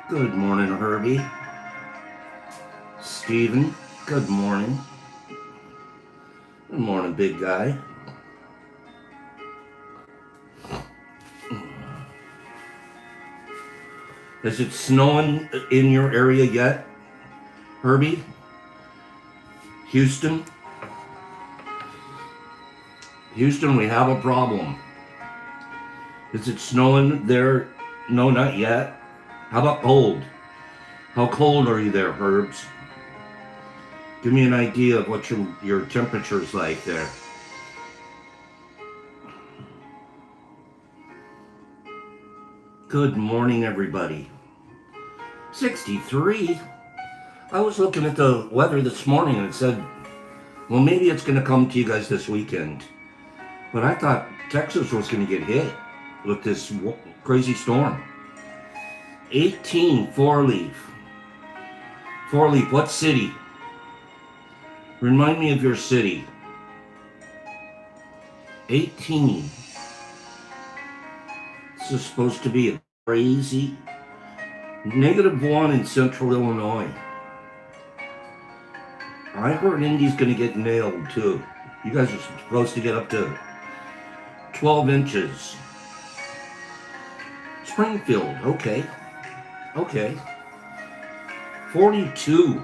Good morning, Herbie. Steven, good morning. Good morning, big guy. Is it snowing in your area yet, Herbie? Houston? Houston, we have a problem. Is it snowing there? No, not yet. How about cold? How cold are you there, Herbs? Give me an idea of what your temperature's like there. Good morning, everybody. 63? I was looking at the weather this morning and it said, well, maybe it's going to come to you guys this weekend. But I thought Texas was going to get hit with this crazy storm. 18, four-leaf. Four-leaf, what city? Remind me of your city. 18. This is supposed to be a crazy. -1 in central Illinois. I heard Indy's going to get nailed too. You guys are supposed to get up to 12 inches. Springfield, okay. Okay. 42.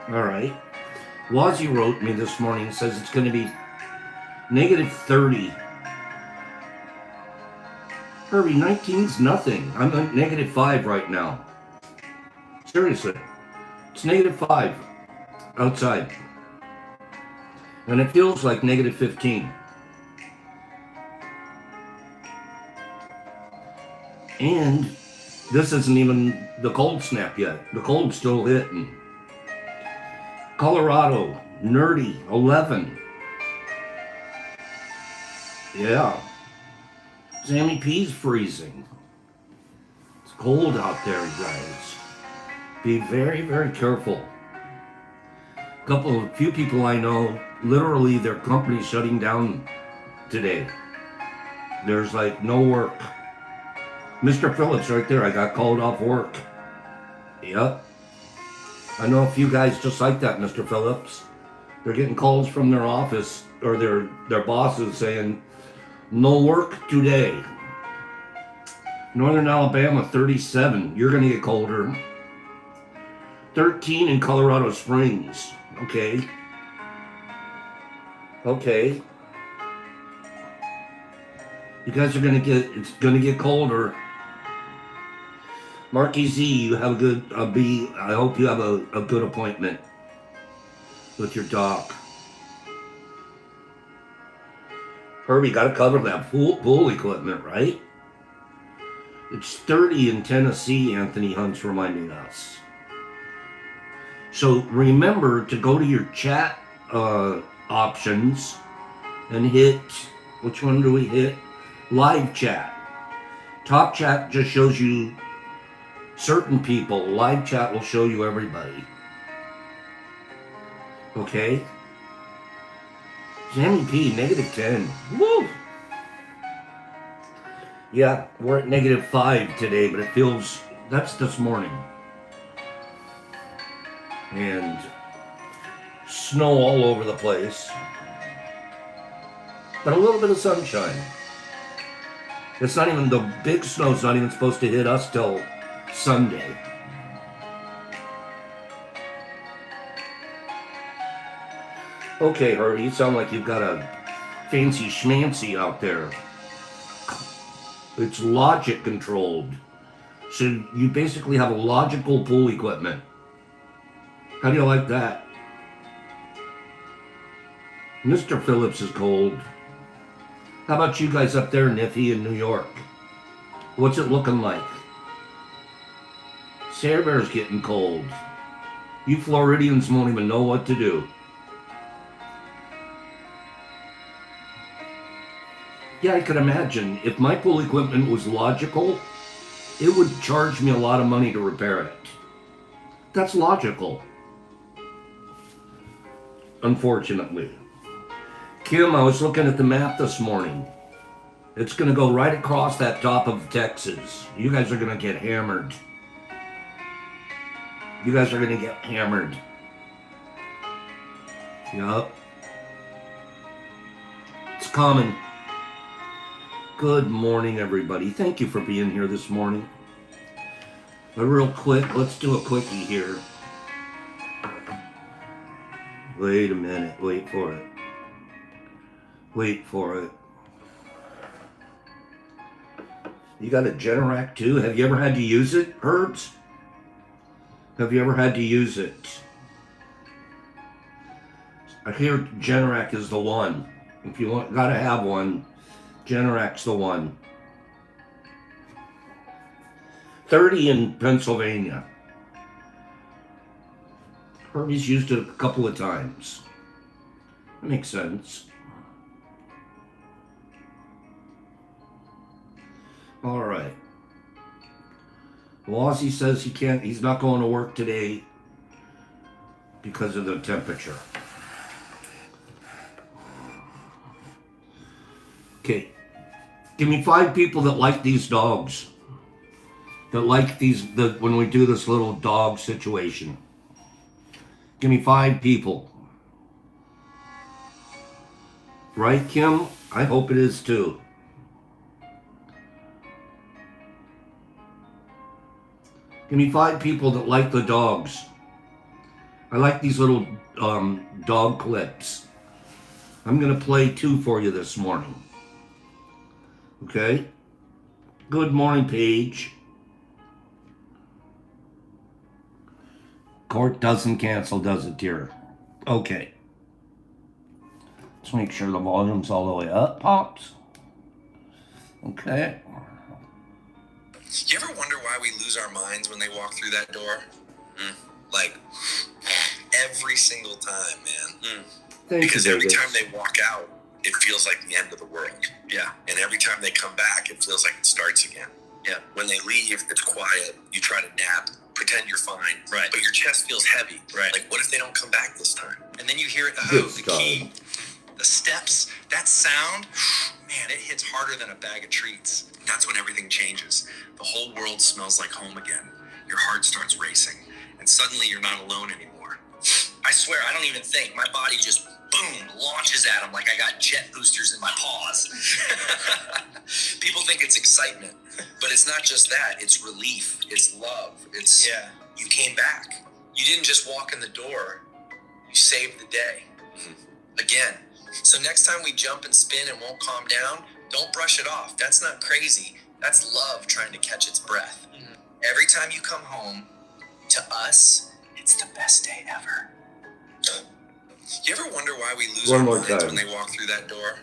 All right. Wazzy wrote me this morning, says it's going to be -30. Herbie, 19's nothing. I'm at -5 right now. Seriously. It's -5 outside. And it feels like -15. And this isn't even the cold snap yet. The cold's still hitting. Colorado, nerdy, 11. Yeah. Sammy P's freezing. It's cold out there, guys. Be very, very careful. A few people I know, literally their company's shutting down today. There's like no work. Mr. Phillips right there, I got called off work. Yep. I know a few guys just like that, Mr. Phillips. They're getting calls from their office or their bosses saying, no work today. Northern Alabama, 37. You're going to get colder. 13 in Colorado Springs. Okay. Okay. You guys are it's going to get colder. Marky Z, you have a good, I hope you have a good appointment with your doc. Herbie, got to cover that pool equipment, right? It's 30 in Tennessee, Anthony Hunt's reminding us. So remember to go to your chat options and hit, which one do we hit? Live chat. Top chat just shows you certain people. Live chat will show you everybody. Okay? Sammy P, -10. Woo! Yeah, we're at -5 today, but it feels, that's this morning. And snow all over the place. But a little bit of sunshine. It's not even, the big snow's not even supposed to hit us till Sunday. Okay, Herbie, you sound like you've got a fancy schmancy out there. It's logic controlled. So you basically have a logical pool equipment. How do you like that? Mr. Phillips is cold. How about you guys up there, Niffy, in New York? What's it looking like? Sarah Bear's getting cold. You Floridians won't even know what to do. Yeah, I could imagine. If my pool equipment was logical, it would charge me a lot of money to repair it. That's logical. unfortunately. Kim, I was looking at the map this morning. It's going to go right across that top of Texas. You guys are going to get hammered. You guys are going to get hammered. Yup. It's coming. Good morning, everybody. Thank you for being here this morning. But real quick, let's do a quickie here. Wait a minute. Wait for it. Wait for it. You got a Generac too? Have you ever had to use it, Herbs? Have you ever had to use it? I hear Generac is the one. If you gotta have one, Generac's the one. 30 in Pennsylvania. Herbie's used it a couple of times. That makes sense. All right. Well, Ozzy says he's not going to work today because of the temperature. Okay. Give me 5 people that like these dogs. That like when we do this little dog situation. Give me 5 people. Right, Kim? I hope it is too. Give me 5 people that like the dogs. I like these little dog clips. I'm going to play 2 for you this morning. Okay? Good morning, Paige. Court doesn't cancel, does it, dear? Okay. Let's make sure the volume's all the way up. Pops. Okay. You ever wonder why we lose our minds when they walk through that door? Like, every single time, man. Because every time they walk out, it feels like the end of the world. Yeah. And every time they come back, it feels like it starts again. Yeah. When they leave, it's quiet. You try to nap, pretend you're fine. Right. But your chest feels heavy. Right. Like, what if they don't come back this time? And then you hear the key, the steps, that sound, man, it hits harder than a bag of treats. That's when everything changes. The whole world smells like home again. Your heart starts racing, and suddenly you're not alone anymore. I swear, I don't even think. My body just, boom, launches at them like I got jet boosters in my paws. People think it's excitement, but it's not just that. It's relief. It's love. It's, you came back. You didn't just walk in the door. You saved the day. Again. So next time we jump and spin and won't calm down, don't brush it off. That's not crazy. That's love trying to catch its breath. Every time you come home, to us, it's the best day ever. You ever wonder why we lose our minds when they walk through that door?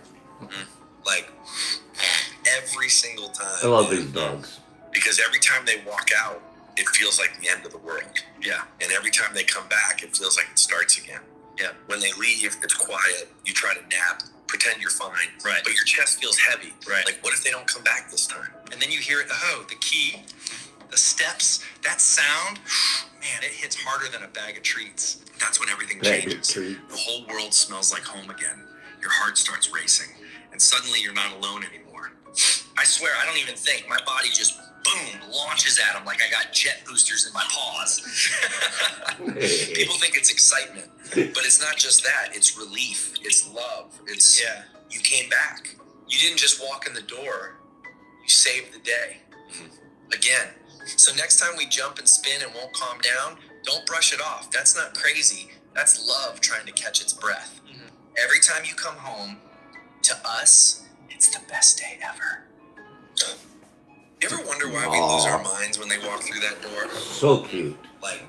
Like, every single time. I love these dogs. Because every time they walk out, it feels like the end of the world. Yeah. And every time they come back, it feels like it starts again. Yeah. When they leave, it's quiet. You try to nap, pretend you're fine. Right. But your chest feels heavy. Right. Like, what if they don't come back this time? And then you hear the key, the steps, that sound, man, it hits harder than a bag of treats. That's when everything changes. The whole world smells like home again. Your heart starts racing, and suddenly you're not alone anymore. I swear, I don't even think. My body just, boom, launches at them like I got jet boosters in my paws. People think it's excitement, but it's not just that. It's relief. It's love. It's, you came back. You didn't just walk in the door. You saved the day. Again. So next time we jump and spin and won't calm down, don't brush it off. That's not crazy. That's love trying to catch its breath. Every time you come home, to us, it's the best day ever. You ever wonder why we lose our minds when they walk through that door? So cute. Like,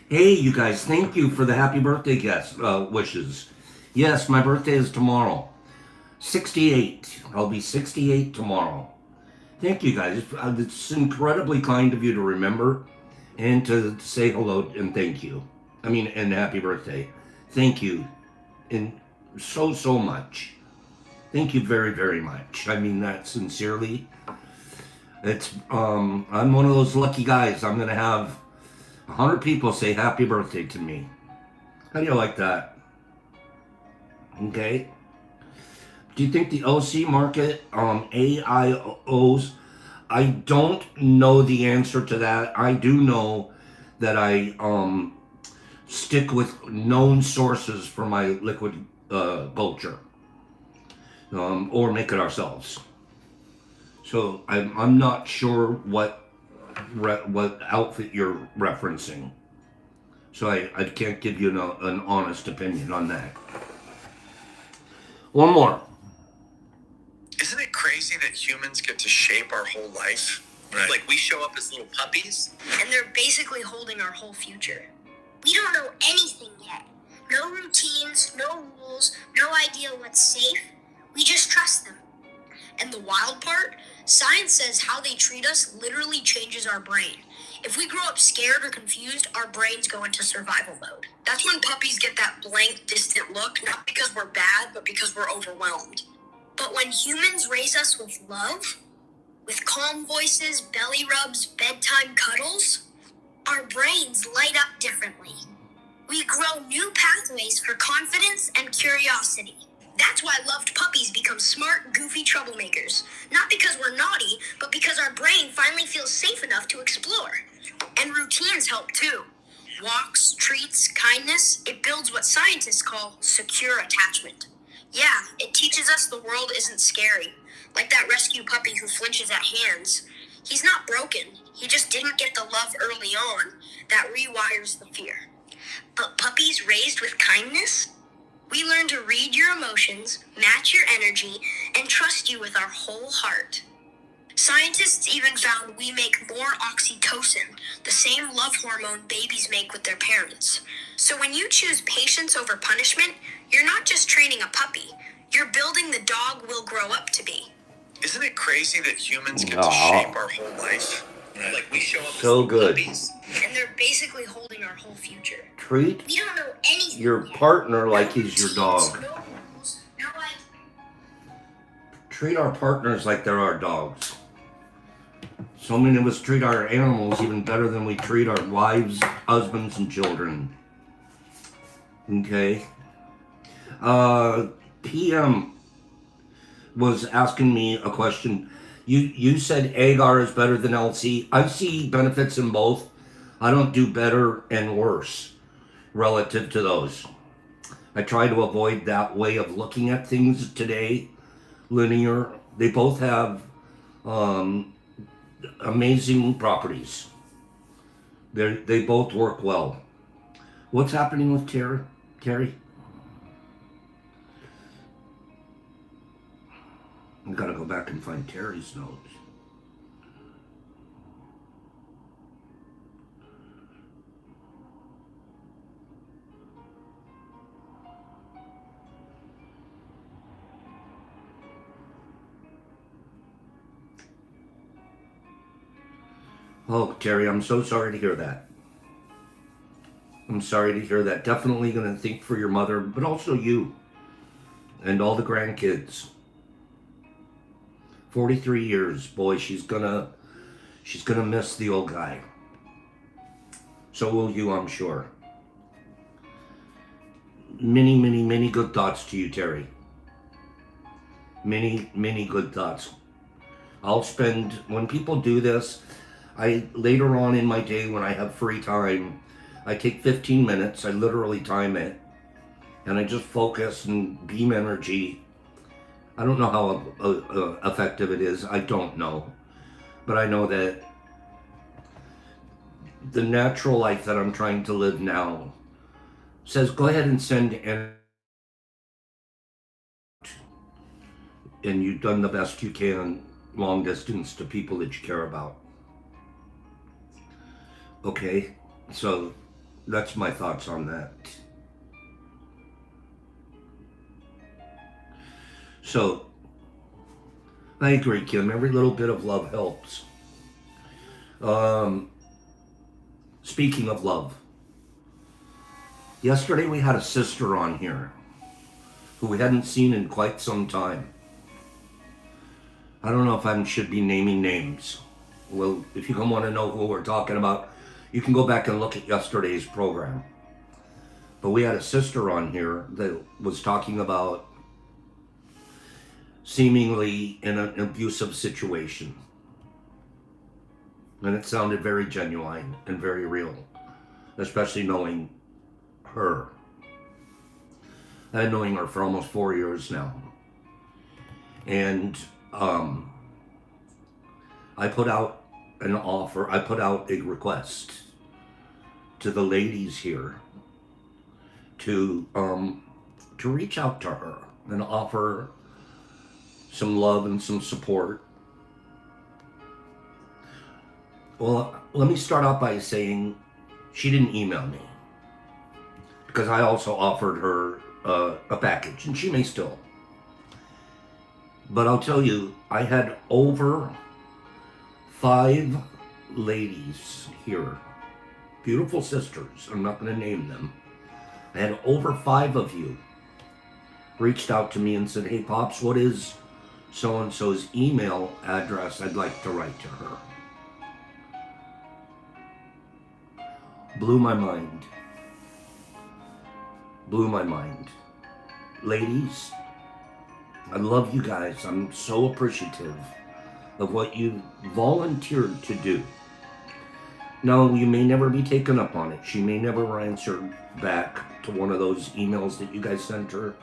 hey, you guys, thank you for the happy birthday wishes. Yes, my birthday is tomorrow. 68. I'll be 68 tomorrow. Thank you, guys. It's incredibly kind of you to remember and to say hello and thank you. I mean, and happy birthday. Thank you. And so much. Thank you very, very much. I mean that sincerely. It's, I'm one of those lucky guys. I'm going to have 100 people say happy birthday to me. How do you like that? Okay. Do you think the OC market, AIOs, I don't know the answer to that. I do know that I stick with known sources for my liquid culture, or make it ourselves. So I'm not sure what outfit you're referencing. So I can't give you an honest opinion on that. One more. Isn't it crazy that humans get to shape our whole life? Right. Like we show up as little puppies, and they're basically holding our whole future. We don't know anything yet. No routines, no rules, no idea what's safe. We just trust them. And the wild part, science says how they treat us literally changes our brain. If we grow up scared or confused, our brains go into survival mode. That's when puppies get that blank, distant look, not because we're bad, but because we're overwhelmed. But when humans raise us with love, with calm voices, belly rubs, bedtime cuddles, our brains light up differently. We grow new pathways for confidence and curiosity. That's why loved puppies become smart, goofy troublemakers. Not because we're naughty, but because our brain finally feels safe enough to explore. And routines help too. Walks, treats, kindness, it builds what scientists call secure attachment. Yeah, it teaches us the world isn't scary. Like that rescue puppy who flinches at hands. He's not broken. He just didn't get the love early on that rewires the fear. But puppies raised with kindness, we learn to read your emotions, match your energy, and trust you with our whole heart. Scientists even found we make more oxytocin, the same love hormone babies make with their parents. So when you choose patience over punishment, you're not just training a puppy, you're building the dog we'll grow up to be. Isn't it crazy that humans get to shape our whole life? Like we show up so as good. Puppies. And they're basically holding our whole future. Treat We don't know anything your yet. partner like No he's your routines, dog. No rules, no idea. Treat our partners like they're our dogs. So many of us treat our animals even better than we treat our wives, husbands, and children. Okay. PM was asking me a question. You said Agar is better than LC. I see benefits in both. I don't do better and worse relative to those. I try to avoid that way of looking at things today. Linear. They both have amazing properties. They both work well. What's happening with Terry? I gotta go back and find Terry's notes. Oh, Terry, I'm so sorry to hear that. I'm sorry to hear that. Definitely gonna think for your mother, but also you and all the grandkids. 43 years, boy, she's gonna miss the old guy. So will you, I'm sure. Many, many, many good thoughts to you, Terry. Many, many good thoughts. When people do this, later on in my day when I have free time, I take 15 minutes, I literally time it, and I just focus and beam energy. I don't know how effective it is. I don't know. But I know that the natural life that I'm trying to live now says go ahead and send energy. And you've done the best you can long distance to people that you care about. Okay? So that's my thoughts on that. So, I agree, Kim. Every little bit of love helps. Speaking of love, yesterday we had a sister on here who we hadn't seen in quite some time. I don't know if I should be naming names. Well, if you want to know who we're talking about, you can go back and look at yesterday's program. But we had a sister on here that was talking about seemingly in an abusive situation. And it sounded very genuine and very real, especially knowing her. I've been knowing her for almost 4 years now. And I put out an offer, I put out a request to the ladies here to reach out to her and offer some love and some support. Well, let me start off by saying she didn't email me, because I also offered her a package, and she may still. But I'll tell you, I had over 5 ladies here, beautiful sisters, I'm not going to name them. I had over 5 of you reached out to me and said, hey Pops, what is so-and-so's email address? I'd like to write to her. Blew my mind. Blew my mind. Ladies, I love you guys. I'm so appreciative of what you volunteered to do. Now, you may never be taken up on it. She may never answer back to one of those emails that you guys sent her.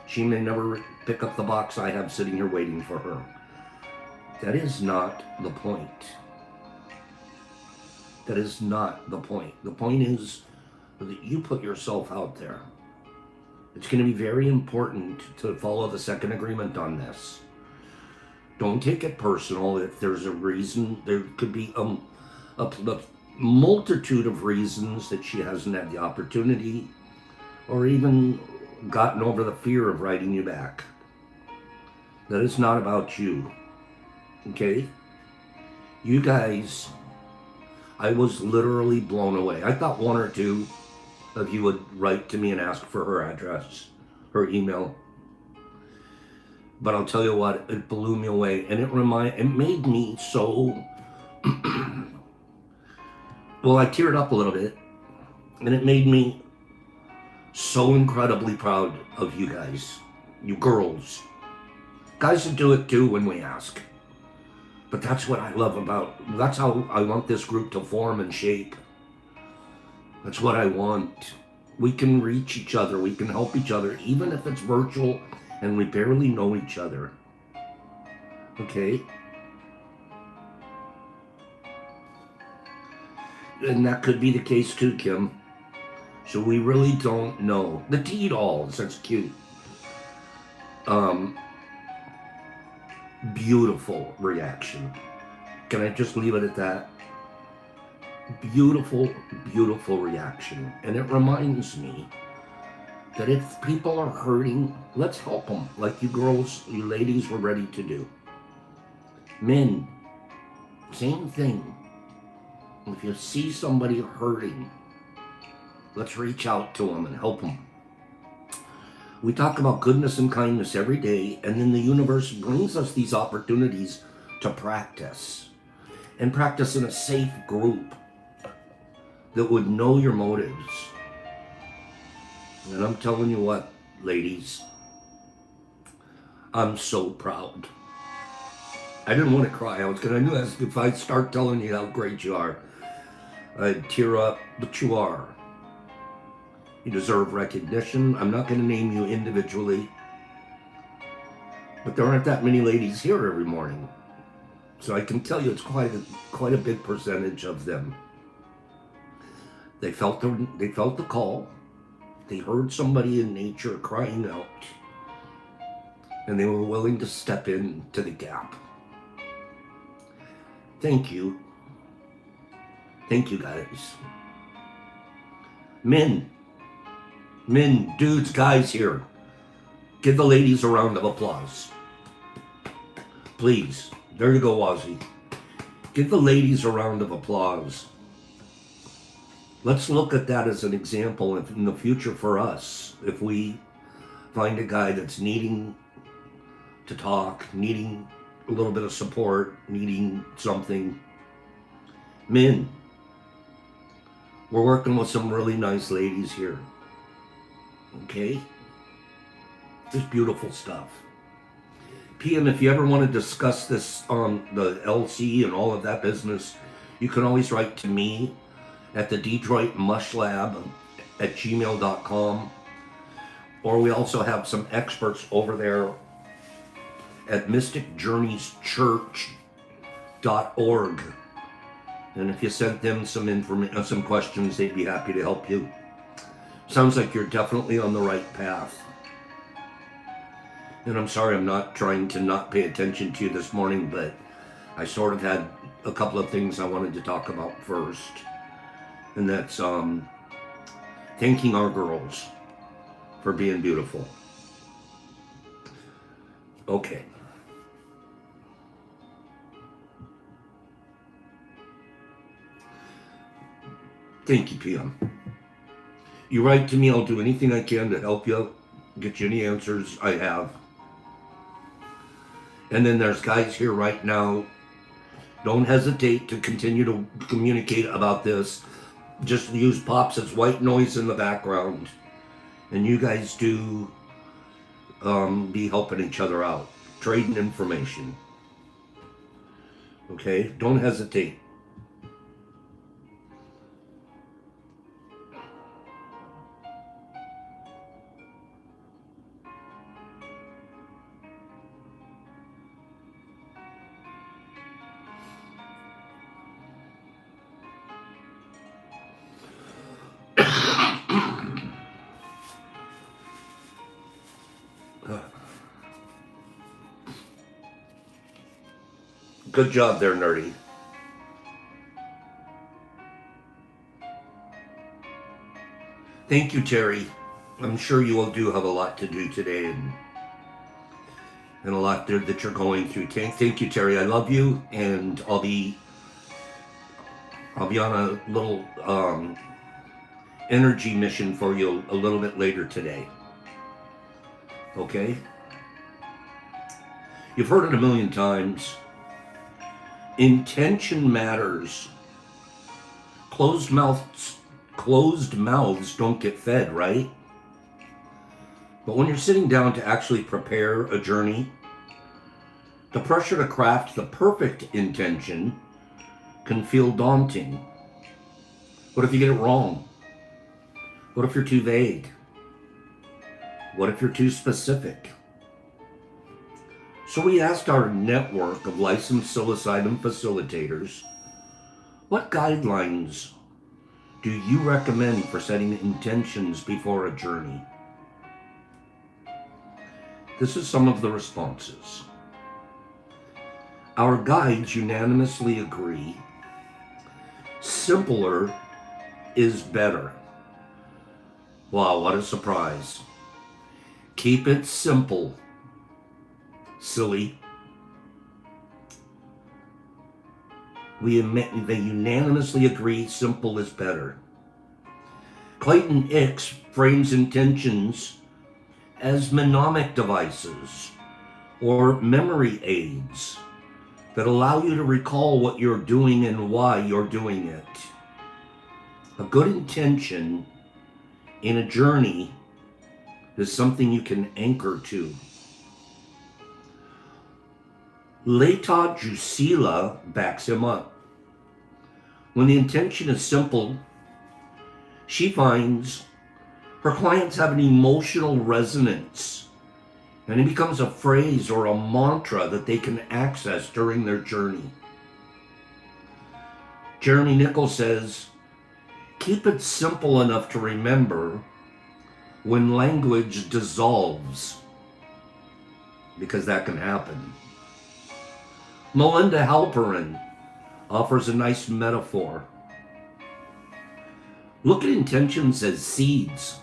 She may never pick up the box I have sitting here waiting for her. That is not the point. That is not the point. The point is that you put yourself out there. It's going to be very important to follow the second agreement on this. Don't take it personal. If there's a reason, there could be a multitude of reasons that she hasn't had the opportunity or even gotten over the fear of writing you back. That is not about you. Okay? You guys, I was literally blown away. I thought 1 or 2 of you would write to me and ask for her address, her email. But I'll tell you what, it blew me away. And it made me so, well, I teared up a little bit. And it made me so incredibly proud of you guys, you girls. Guys will do it too when we ask. But that's what I love that's how I want this group to form and shape. That's what I want. We can reach each other. We can help each other, even if it's virtual and we barely know each other. Okay? And that could be the case too, Kim. So we really don't know. The tea-dolls, that's cute. Beautiful reaction. Can I just leave it at that? Beautiful, beautiful reaction. And it reminds me that if people are hurting, let's help them, like you girls, you ladies were ready to do. Men, same thing. If you see somebody hurting, let's reach out to them and help them. We talk about goodness and kindness every day, and then the universe brings us these opportunities to practice. And practice in a safe group that would know your motives. And I'm telling you what, ladies, I'm so proud. I didn't want to cry. I knew if I start telling you how great you are, I'd tear up, but you are. You deserve recognition. I'm not going to name you individually, but there aren't that many ladies here every morning. So I can tell you it's quite a big percentage of them. They felt the call. They heard somebody in nature crying out, and they were willing to step into the gap. Thank you. Thank you, guys. Men, dudes, guys here, give the ladies a round of applause. Please. There you go, Ozzy. Give the ladies a round of applause. Let's look at that as an example in the future for us. If we find a guy that's needing to talk, needing a little bit of support, needing something. Men, we're working with some really nice ladies here. Okay? It's beautiful stuff. PM, if you ever want to discuss this on the LC and all of that business, you can always write to me at the Detroit Mush Lab at gmail.com. Or we also have some experts over there at mysticjourneyschurch.org. And if you sent them some questions, they'd be happy to help you. Sounds like you're definitely on the right path. And I'm sorry I'm not trying to not pay attention to you this morning, but I sort of had a couple of things I wanted to talk about first. And that's thanking our girls for being beautiful. Okay. Thank you, PM. You write to me, I'll do anything I can to help you, get you any answers I have. And then there's guys here right now. Don't hesitate to continue to communicate about this. Just use Pops as white noise in the background. And you guys do be helping each other out. Trading information. Okay? Don't hesitate. Good job there, Nerdy. Thank you, Terry. I'm sure you all do have a lot to do today and a lot there that you're going through. Thank you, Terry. I love you, and I'll be on a little energy mission for you a little bit later today. Okay? You've heard it a million times. Intention matters. Closed mouths don't get fed, right? But when you're sitting down to actually prepare a journey, the pressure to craft the perfect intention can feel daunting. What if you get it wrong? What if you're too vague? What if you're too specific? So we asked our network of licensed psilocybin facilitators, what guidelines do you recommend for setting intentions before a journey? This is some of the responses. Our guides unanimously agree, simpler is better. Wow, what a surprise. Keep it simple. Silly. They unanimously agree simple is better. Clayton Ix frames intentions as mnemonic devices or memory aids that allow you to recall what you're doing and why you're doing it. A good intention in a journey is something you can anchor to. Leta Jusila backs him up. When the intention is simple, she finds her clients have an emotional resonance, and it becomes a phrase or a mantra that they can access during their journey. Jeremy Nichols says, keep it simple enough to remember when language dissolves, because that can happen. Melinda Halperin offers a nice metaphor. Look at intentions as seeds.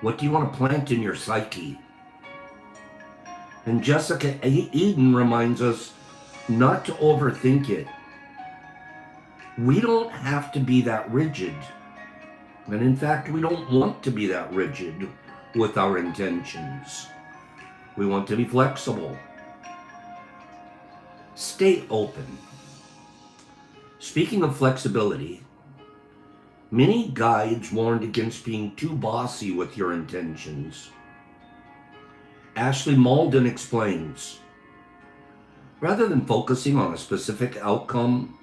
What do you want to plant in your psyche? And Jessica Eden reminds us not to overthink it. We don't have to be that rigid. And in fact, we don't want to be that rigid with our intentions. We want to be flexible. Stay open. Speaking of flexibility, Many guides warned against being too bossy with your intentions. Ashley Malden explains, rather than focusing on a specific outcome,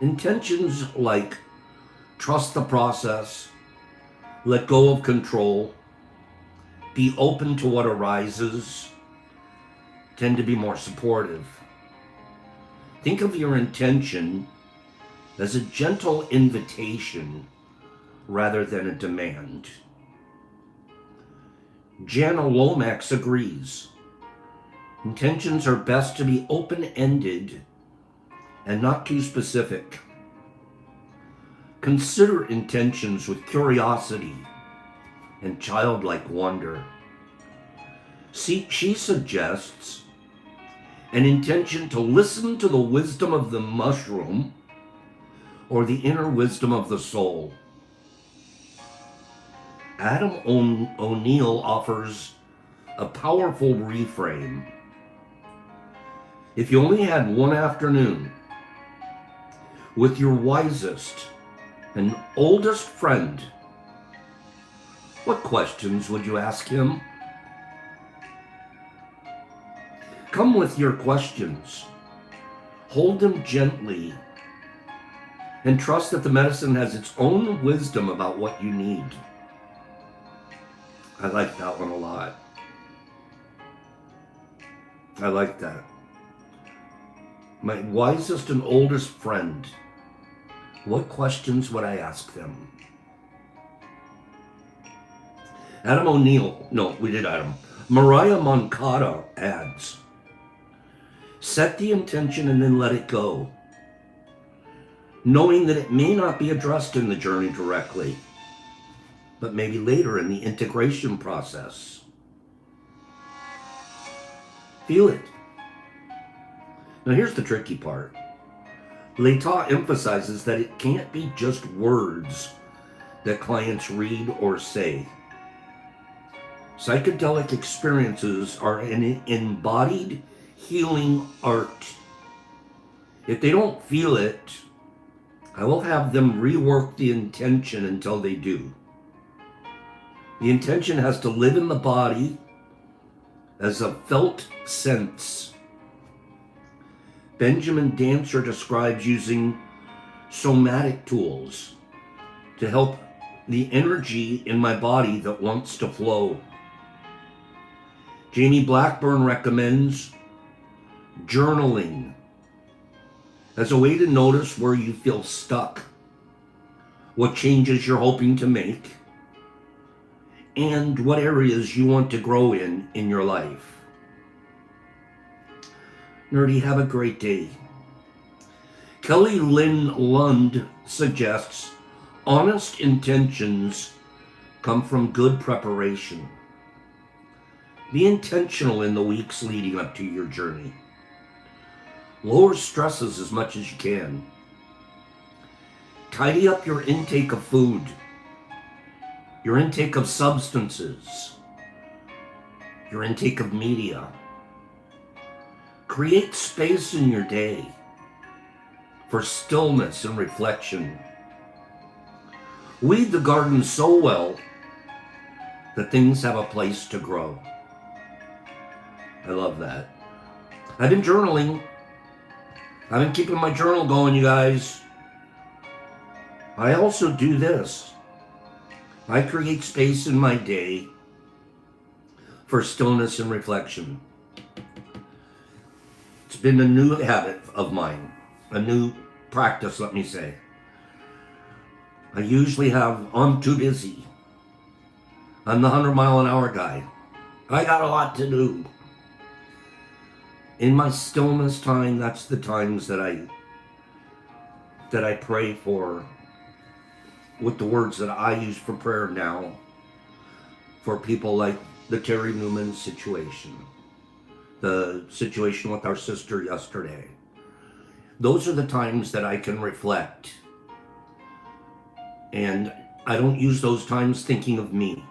intentions like trust the process, let go of control, be open to what arises, tend to be more supportive. Think of your intention as a gentle invitation rather than a demand. Jana Lomax agrees. Intentions are best to be open-ended and not too specific. Consider intentions with curiosity and childlike wonder. She suggests an intention to listen to the wisdom of the mushroom or the inner wisdom of the soul. Adam O'Neill offers a powerful reframe. If you only had one afternoon with your wisest and oldest friend, what questions would you ask him? Come with your questions. Hold them gently and trust that the medicine has its own wisdom about what you need. I like that one a lot. I like that. My wisest and oldest friend. What questions would I ask them? Adam O'Neill. No, we did Adam. Mariah Moncada adds, set the intention and then let it go, knowing that it may not be addressed in the journey directly, but maybe later in the integration process. Feel it. Now here's the tricky part. Leta emphasizes that it can't be just words that clients read or say. Psychedelic experiences are an embodied healing art. If they don't feel it, I will have them rework the intention until they do. The intention has to live in the body as a felt sense. Benjamin Dancer describes using somatic tools to help the energy in my body that wants to flow. Jamie Blackburn recommends journaling as a way to notice where you feel stuck, what changes you're hoping to make, and what areas you want to grow in your life. Nerdy, have a great day. Kelly Lynn Lund suggests honest intentions come from good preparation. Be intentional in the weeks leading up to your journey. Lower stresses as much as you can. Tidy up your intake of food, your intake of substances, your intake of media. Create space in your day for stillness and reflection. Weed the garden so well that things have a place to grow. I love that. I've been journaling. I've been keeping my journal going, you guys. I also do this. I create space in my day for stillness and reflection. It's been a new habit of mine, a new practice, let me say. I usually I'm too busy. I'm the 100-mile-an-hour guy. I got a lot to do. In my stillness time, that's the times that I pray for, with the words that I use for prayer now, for people like the Terry Newman situation, the situation with our sister yesterday. Those are the times that I can reflect. And I don't use those times thinking of me.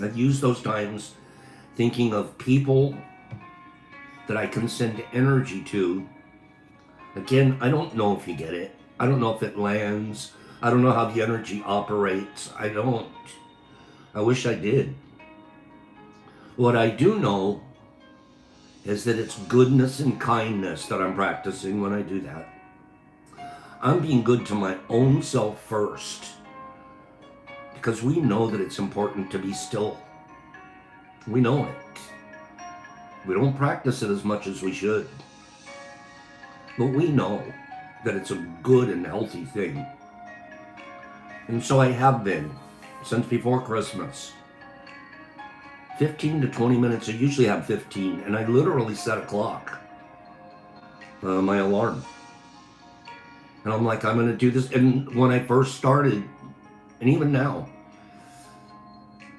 I use those times thinking of people that I can send energy to. Again, I don't know if you get it. I don't know if it lands. I don't know how the energy operates. I don't. I wish I did. What I do know is that it's goodness and kindness that I'm practicing when I do that. I'm being good to my own self first, because we know that it's important to be still. We know it. We don't practice it as much as we should. But we know that it's a good and healthy thing. And so I have been since before Christmas. 15 to 20 minutes. I usually have 15, and I literally set a clock, my alarm. And I'm like, I'm going to do this. And when I first started, and even now,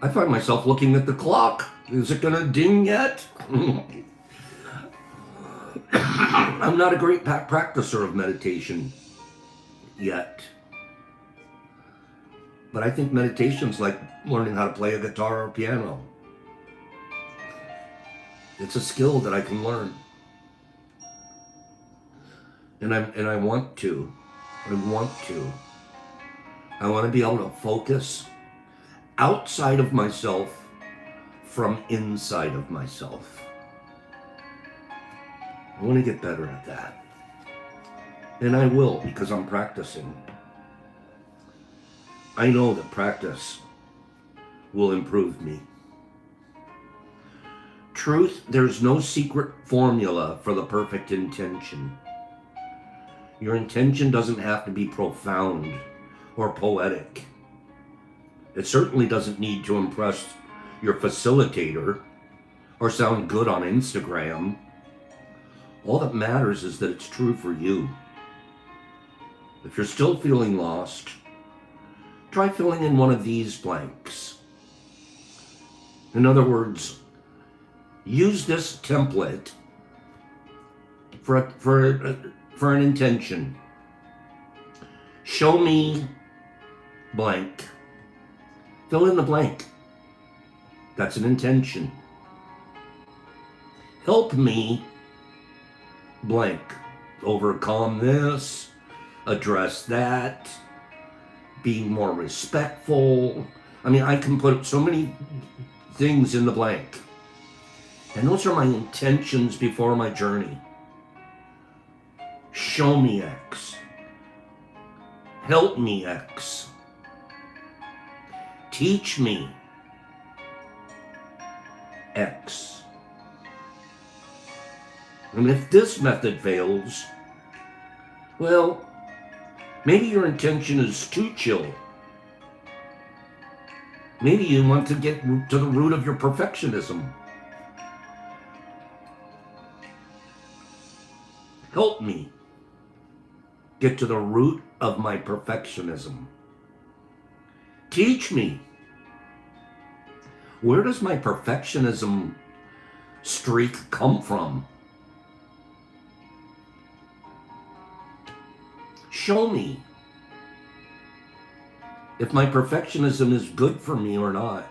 I find myself looking at the clock. Is it going to ding yet? I'm not a great practicer of meditation yet. But I think meditation's like learning how to play a guitar or piano. It's a skill that I can learn. And I want to. I want to be able to focus outside of myself from inside of myself. I want to get better at that. And I will, because I'm practicing. I know that practice will improve me. Truth, there's no secret formula for the perfect intention. Your intention doesn't have to be profound or poetic. It certainly doesn't need to impress your facilitator or sound good on Instagram. All that matters is that it's true for you. If you're still feeling lost, try filling in one of these blanks. In other words, use this template for an intention. Show me blank. Fill in the blank. That's an intention. Help me blank. Overcome this. Address that. Be more respectful. I mean, I can put so many things in the blank. And those are my intentions before my journey. Show me X. Help me X. Teach me X. And if this method fails, well, maybe your intention is too chill. Maybe you want to get to the root of your perfectionism. Help me get to the root of my perfectionism. Teach me. Where does my perfectionism streak come from? Show me if my perfectionism is good for me or not.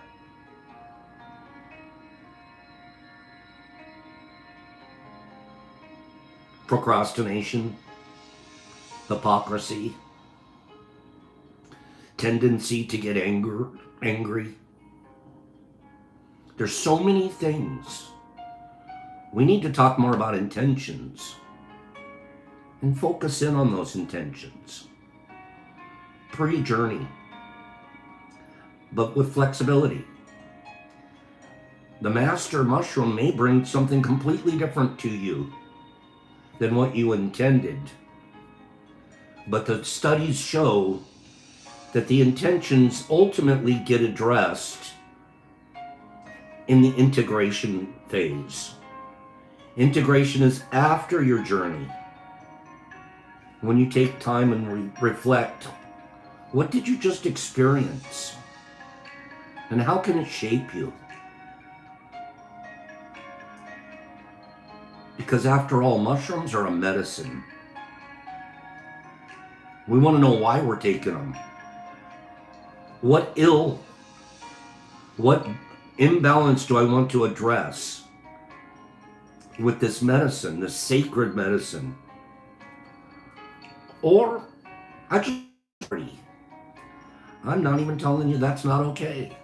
Procrastination, hypocrisy, tendency to get angry. There's so many things. We need to talk more about intentions and focus in on those intentions. Pre-journey, but with flexibility. The master mushroom may bring something completely different to you than what you intended. But the studies show that the intentions ultimately get addressed in the integration phase. Integration is after your journey. When you take time and reflect, what did you just experience? And how can it shape you? Because after all, mushrooms are a medicine. We want to know why we're taking them. What imbalance do I want to address with this medicine, this sacred medicine? Or I just party. I'm not even telling you that's not okay.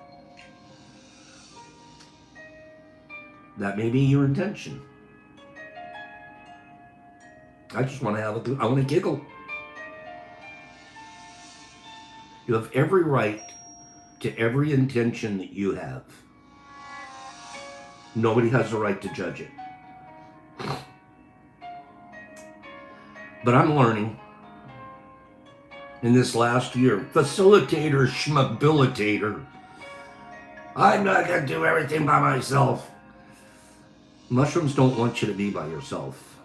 That may be your intention. I just want to I want to giggle. You have every right to every intention that you have. Nobody has a right to judge it. But I'm learning in this last year, facilitator, schmabilitator. I'm not going to do everything by myself. Mushrooms don't want you to be by yourself.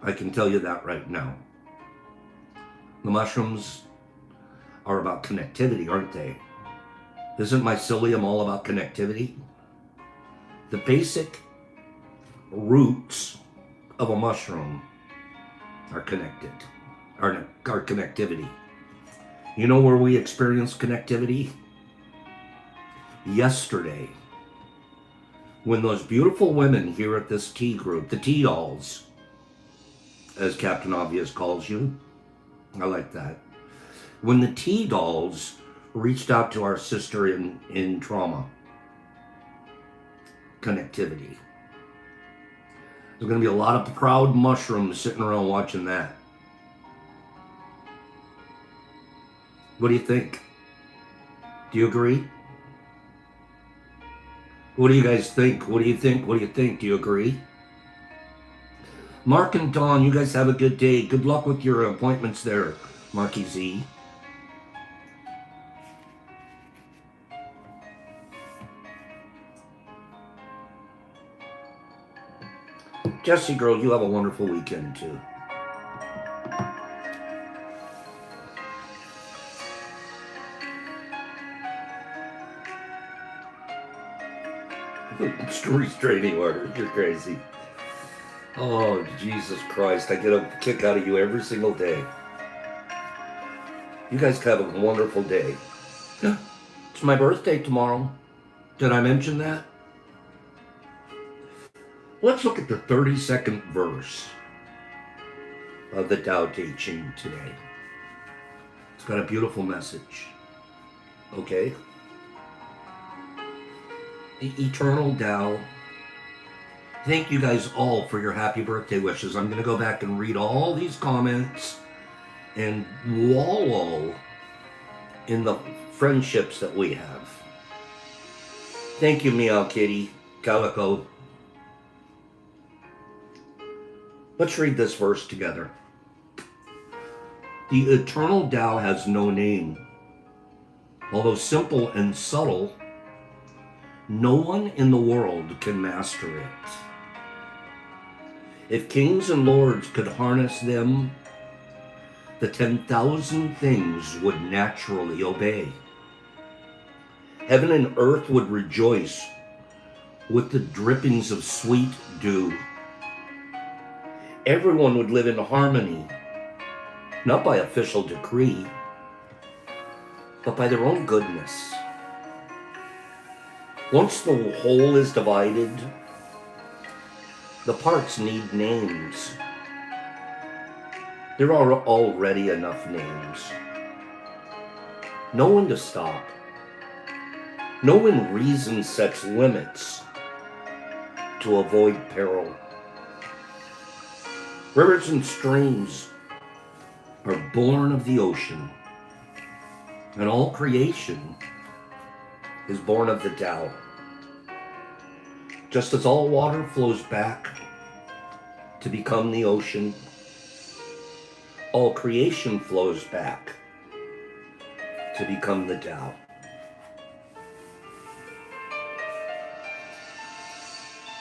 I can tell you that right now. The mushrooms are about connectivity, aren't they? Isn't mycelium all about connectivity? The basic roots of a mushroom are connected, are connectivity. You know where we experience connectivity? Yesterday, when those beautiful women here at this tea group, the tea dolls, as Captain Obvious calls you, I like that. When the tea dolls reached out to our sister in trauma, connectivity. There's going to be a lot of proud mushrooms sitting around watching that. What do you think? Do you agree? What do you guys think? What do you think? What do you think? Do you agree? Mark and Dawn, you guys have a good day. Good luck with your appointments there, Marky Z. Jessie girl, you have a wonderful weekend too. Restraining order, you're crazy. Oh, Jesus Christ, I get a kick out of you every single day. You guys have a wonderful day. It's my birthday tomorrow. Did I mention that? Let's look at the 32nd verse of the Tao Te Ching today. It's got a beautiful message. Okay? The eternal Tao. Thank you guys all for your happy birthday wishes. I'm going to go back and read all these comments and wallow in the friendships that we have. Thank you, Meow Kitty, Calico. Let's read this verse together. The eternal Tao has no name. Although simple and subtle, no one in the world can master it. If kings and lords could harness them, the 10,000 things would naturally obey. Heaven and earth would rejoice with the drippings of sweet dew. Everyone would live in harmony, not by official decree, but by their own goodness. Once the whole is divided, the parts need names. There are already enough names. Know when to stop. Know when reason sets limits to avoid peril. Rivers and streams are born of the ocean, and all creation is born of the Tao. Just as all water flows back to become the ocean, all creation flows back to become the Tao.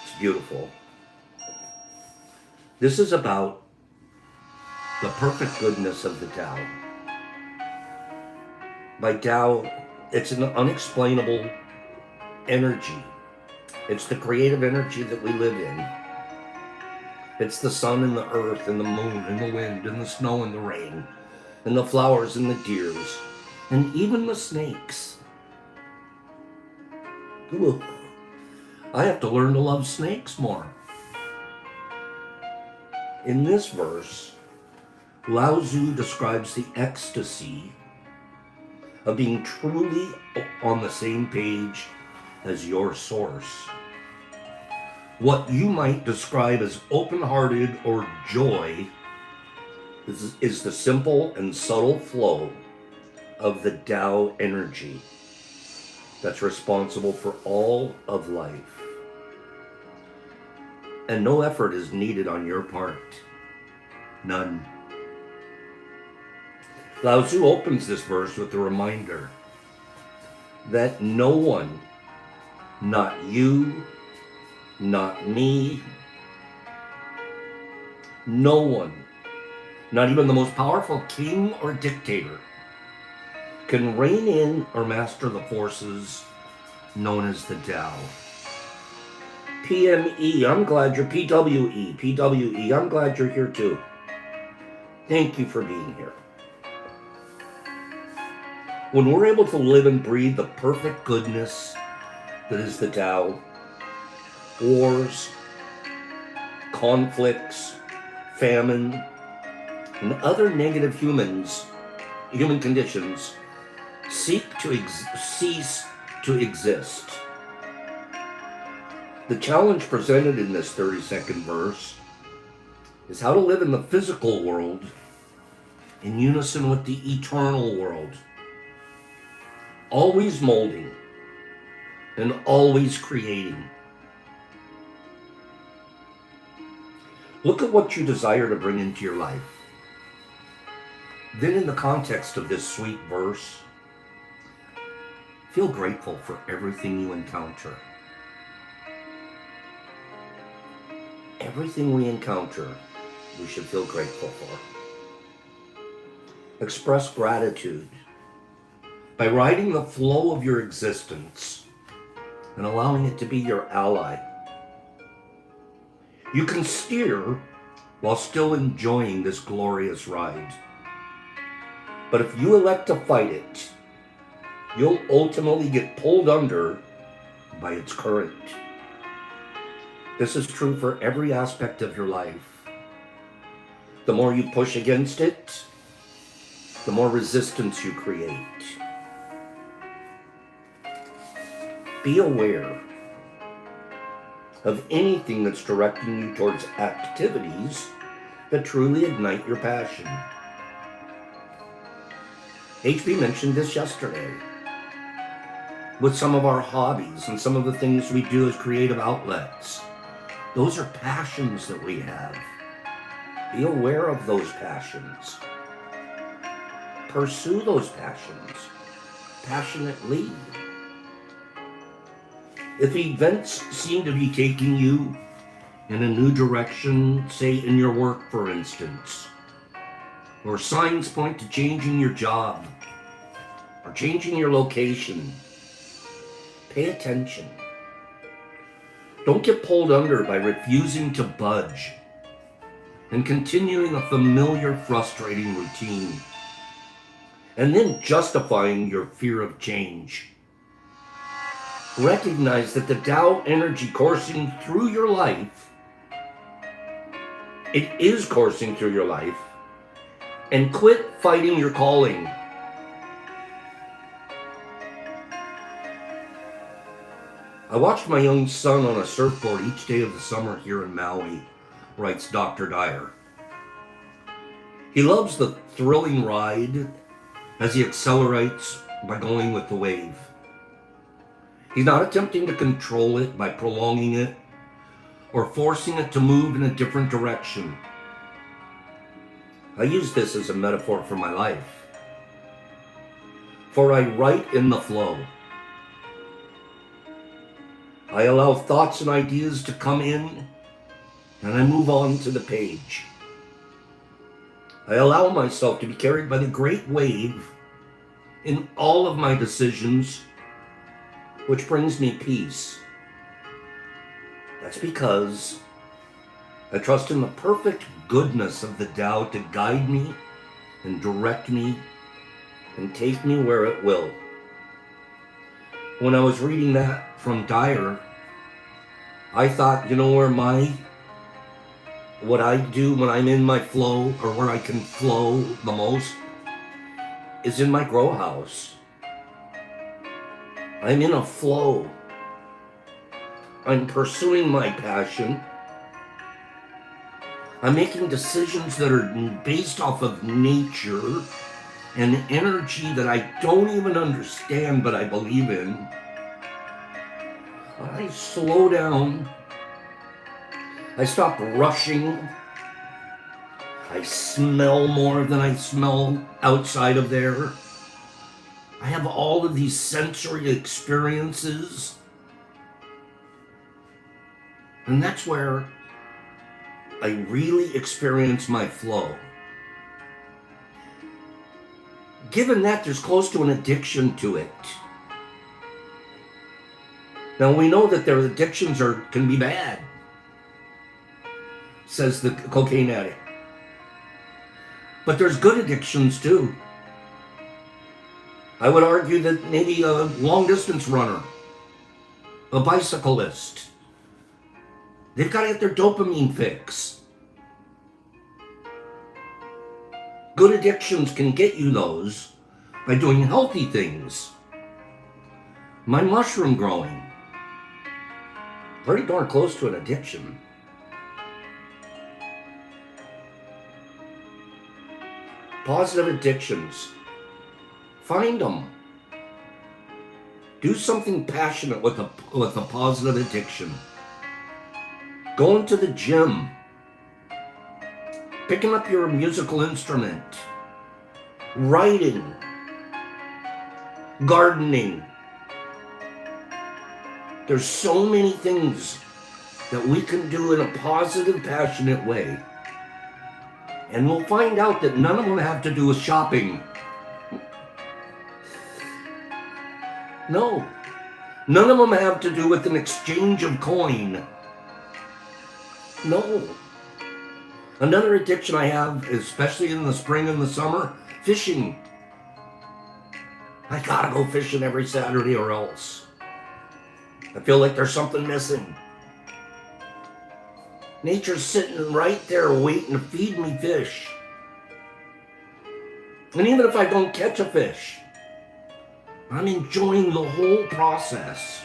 It's beautiful. This is about the perfect goodness of the Tao. By Tao, it's an unexplainable energy. It's the creative energy that we live in. It's the sun and the earth and the moon and the wind and the snow and the rain and the flowers and the deers and even the snakes. Ooh, I have to learn to love snakes more. In this verse, Lao Tzu describes the ecstasy of being truly on the same page as your source. What you might describe as open-hearted or joy is the simple and subtle flow of the Tao energy that's responsible for all of life. And no effort is needed on your part. None. Lao Tzu opens this verse with a reminder that no one, not you, not me, no one, not even the most powerful king or dictator, can rein in or master the forces known as the Tao. PME, I'm glad you're PWE, I'm glad you're here too. Thank you for being here. When we're able to live and breathe the perfect goodness that is the Tao, wars, conflicts, famine, and other negative human conditions cease to exist. The challenge presented in this 32nd verse is how to live in the physical world in unison with the eternal world, always molding and always creating. Look at what you desire to bring into your life. Then in the context of this sweet verse, feel grateful for everything you encounter. Everything we encounter, we should feel grateful for. Express gratitude by riding the flow of your existence and allowing it to be your ally. You can steer while still enjoying this glorious ride. But if you elect to fight it, you'll ultimately get pulled under by its current. This is true for every aspect of your life. The more you push against it, the more resistance you create. Be aware of anything that's directing you towards activities that truly ignite your passion. HB mentioned this yesterday with some of our hobbies and some of the things we do as creative outlets. Those are passions that we have. Be aware of those passions. Pursue those passions passionately. If events seem to be taking you in a new direction, say in your work, for instance, or signs point to changing your job or changing your location, pay attention. Don't get pulled under by refusing to budge and continuing a familiar, frustrating routine, and then justifying your fear of change. Recognize that the Tao energy coursing through your life, it is coursing through your life, and quit fighting your calling. I watched my young son on a surfboard each day of the summer here in Maui, writes Dr. Dyer. He loves the thrilling ride as he accelerates by going with the wave. He's not attempting to control it by prolonging it or forcing it to move in a different direction. I use this as a metaphor for my life. For I write in the flow. I allow thoughts and ideas to come in, and I move on to the page. I allow myself to be carried by the great wave in all of my decisions, which brings me peace. That's because I trust in the perfect goodness of the Tao to guide me and direct me and take me where it will. When I was reading that from Dyer, I thought, what I do when I'm in my flow, or where I can flow the most, is in my grow house. I'm in a flow. I'm pursuing my passion. I'm making decisions that are based off of nature and energy that I don't even understand, but I believe in. I slow down. I stop rushing. I smell more than I smell outside of there. I have all of these sensory experiences. And that's where I really experience my flow. Given that, there's close to an addiction to it. Now, we know that their addictions can be bad, says the cocaine addict. But there's good addictions too. I would argue that maybe a long-distance runner, a bicyclist, they've got to get their dopamine fix. Good addictions can get you those by doing healthy things. My mushroom growing, pretty darn close to an addiction. Positive addictions. Find them. Do something passionate with a positive addiction. Going to the gym. Picking up your musical instrument. Writing. Gardening. There's so many things that we can do in a positive, passionate way. And we'll find out that none of them have to do with shopping. No. None of them have to do with an exchange of coin. No. Another addiction I have, especially in the spring and the summer, fishing. I gotta go fishing every Saturday or else. I feel like there's something missing. Nature's sitting right there waiting to feed me fish. And even if I don't catch a fish, I'm enjoying the whole process.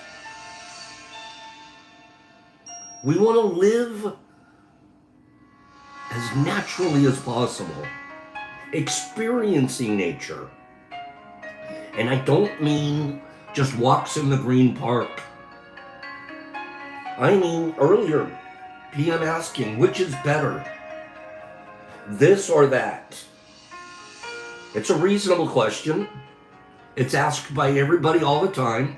We want to live as naturally as possible, experiencing nature. And I don't mean just walks in the green park. I mean earlier, PM asking, which is better? This or that? It's a reasonable question. It's asked by everybody all the time.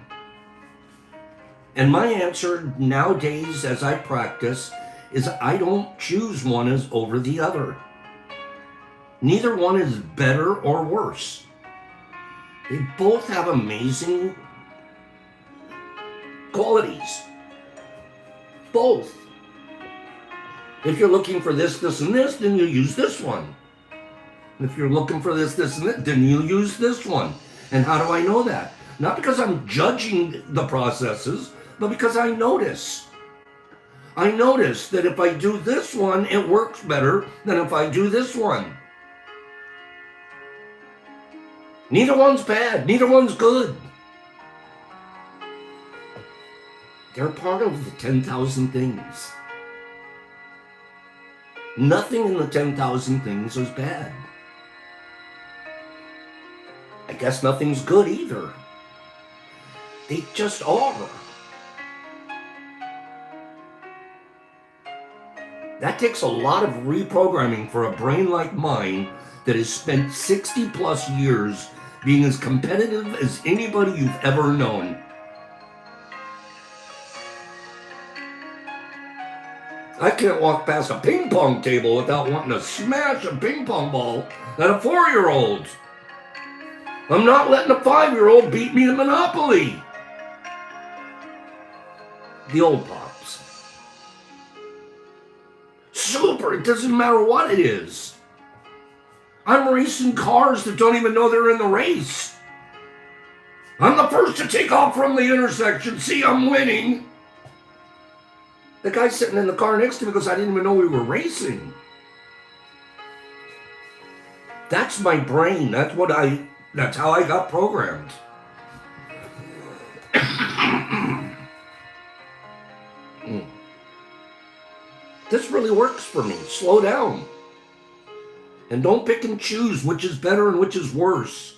And my answer nowadays, as I practice, is I don't choose one as over the other. Neither one is better or worse. They both have amazing qualities. Both. If you're looking for this, this, and this, then you use this one. If you're looking for this, this, and that, then you use this one. And how do I know that? Not because I'm judging the processes, but because I notice. I notice that if I do this one, it works better than if I do this one. Neither one's bad. Neither one's good. They're part of the 10,000 things. Nothing in the 10,000 things is bad. I guess nothing's good either. They just are. That takes a lot of reprogramming for a brain like mine that has spent 60 plus years being as competitive as anybody you've ever known. I can't walk past a ping pong table without wanting to smash a ping pong ball at a 4-year-old. I'm not letting a 5-year-old beat me in Monopoly. The old pops. Super, it doesn't matter what it is. I'm racing cars that don't even know they're in the race. I'm the first to take off from the intersection. See, I'm winning. The guy sitting in the car next to me goes, I didn't even know we were racing. That's my brain. That's how I got programmed. this really works for me. Slow down. And don't pick and choose which is better and which is worse.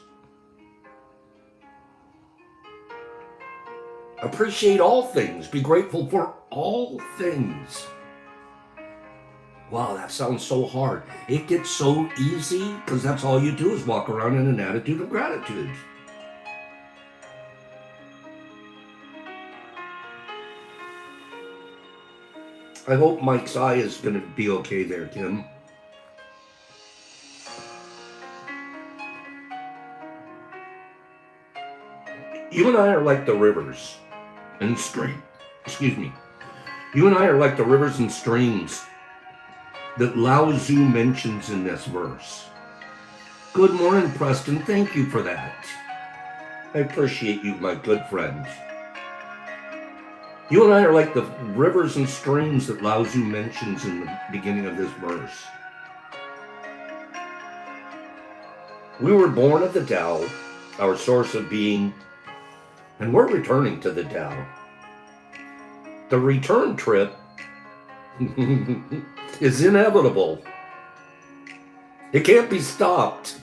Appreciate all things. Be grateful for all things. Wow, that sounds so hard. It gets so easy because that's all you do is walk around in an attitude of gratitude. I hope Mike's eye is going to be okay there, Kim. You and I are like the rivers and streams. Excuse me. You and I are like the rivers and streams that Lao Tzu mentions in this verse. Good morning, Preston. Thank you for that. I appreciate you, my good friend. You and I are like the rivers and streams that Lao Tzu mentions in the beginning of this verse. We were born of the Tao, our source of being, and we're returning to the Tao. The return trip is inevitable. It can't be stopped.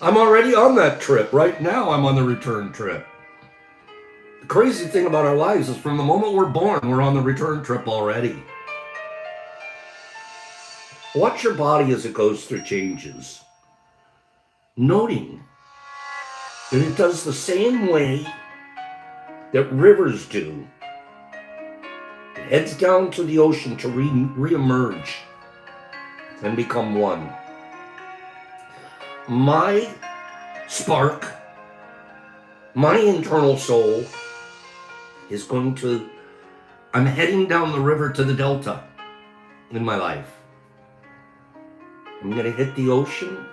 I'm already on that trip. Right now, I'm on the return trip. The crazy thing about our lives is from the moment we're born, we're on the return trip already. Watch your body as it goes through changes, noting that it does the same way that rivers do. It heads down to the ocean to re-emerge and become one. My spark, my internal soul is going to, I'm heading down the river to the delta in my life. I'm going to hit the ocean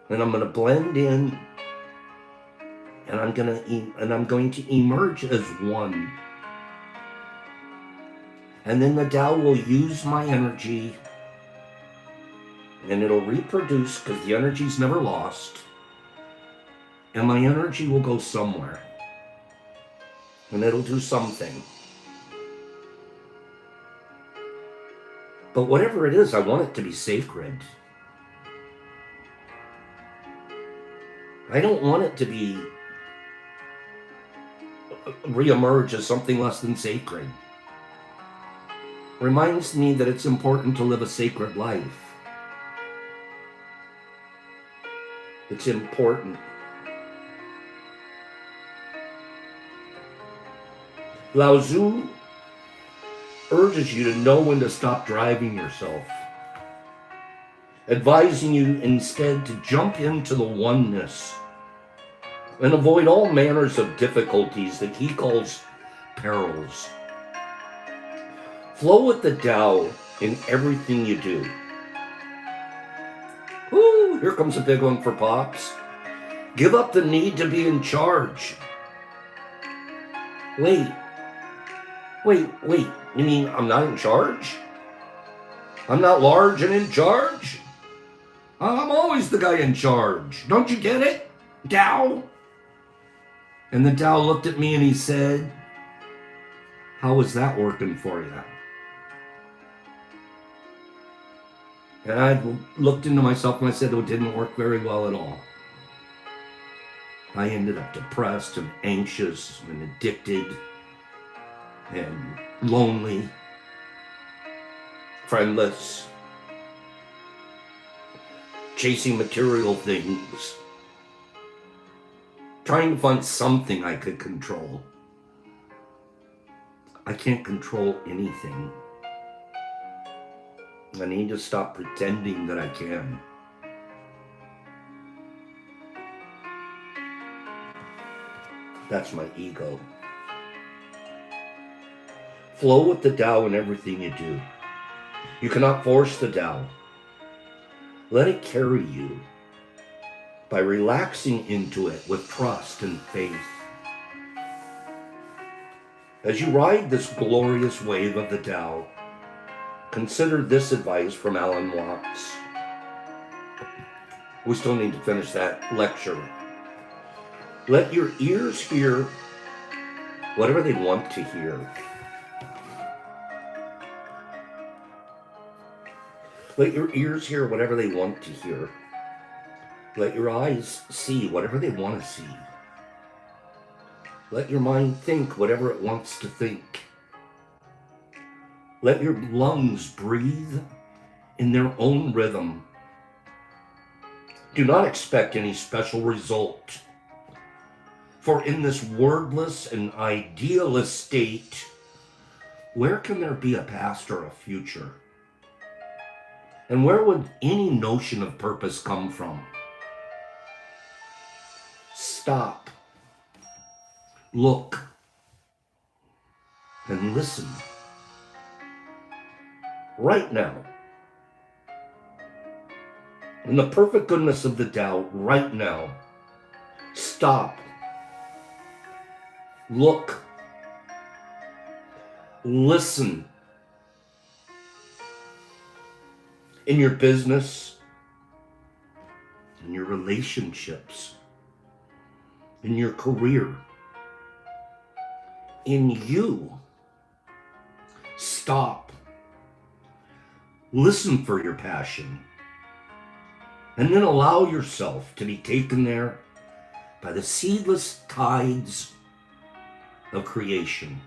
and I'm going to blend in and I'm going to emerge as one. And then the Tao will use my energy and it'll reproduce because the energy's never lost. And my energy will go somewhere. And it'll do something. But whatever it is, I want it to be sacred. I don't want it to be reemerge as something less than sacred. Reminds me that it's important to live a sacred life. It's important. Lao Tzu urges you to know when to stop driving yourself, advising you instead to jump into the oneness and avoid all manners of difficulties that he calls perils. Flow with the Tao in everything you do. Ooh, here comes a big one for Pops. Give up the need to be in charge. Wait. You mean I'm not in charge? I'm not large and in charge? I'm always the guy in charge. Don't you get it, Tao? And the Tao looked at me and he said, how is that working for you? And I looked into myself and I said, it didn't work very well at all. I ended up depressed and anxious and addicted and lonely, friendless, chasing material things, trying to find something I could control. I can't control anything. I need to stop pretending that I can. That's my ego. Flow with the Tao in everything you do. You cannot force the Tao. Let it carry you by relaxing into it with trust and faith. As you ride this glorious wave of the Tao, consider this advice from Alan Watts. We still need to finish that lecture. Let your ears hear whatever they want to hear. Let your ears hear whatever they want to hear. Let your eyes see whatever they want to see. Let your mind think whatever it wants to think. Let your lungs breathe in their own rhythm. Do not expect any special result. For in this wordless and idealist state, where can there be a past or a future? And where would any notion of purpose come from? Stop, look, and listen. Right now, in the perfect goodness of the Tao, right now, stop, look, listen. In your business, in your relationships, in your career, in you, stop, listen for your passion, and then allow yourself to be taken there by the seedless tides of creation.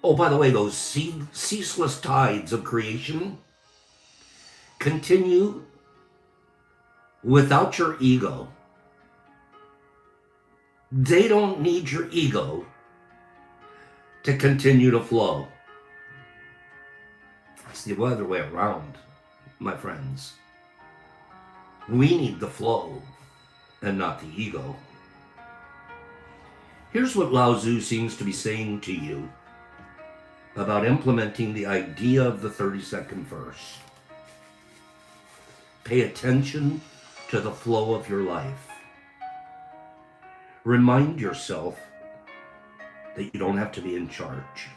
Oh, by the way, those ceaseless tides of creation continue without your ego. They don't need your ego to continue to flow. It's the other way around, my friends. We need the flow and not the ego. Here's what Lao Tzu seems to be saying to you about implementing the idea of the 32nd verse. Pay attention to the flow of your life. Remind yourself that you don't have to be in charge.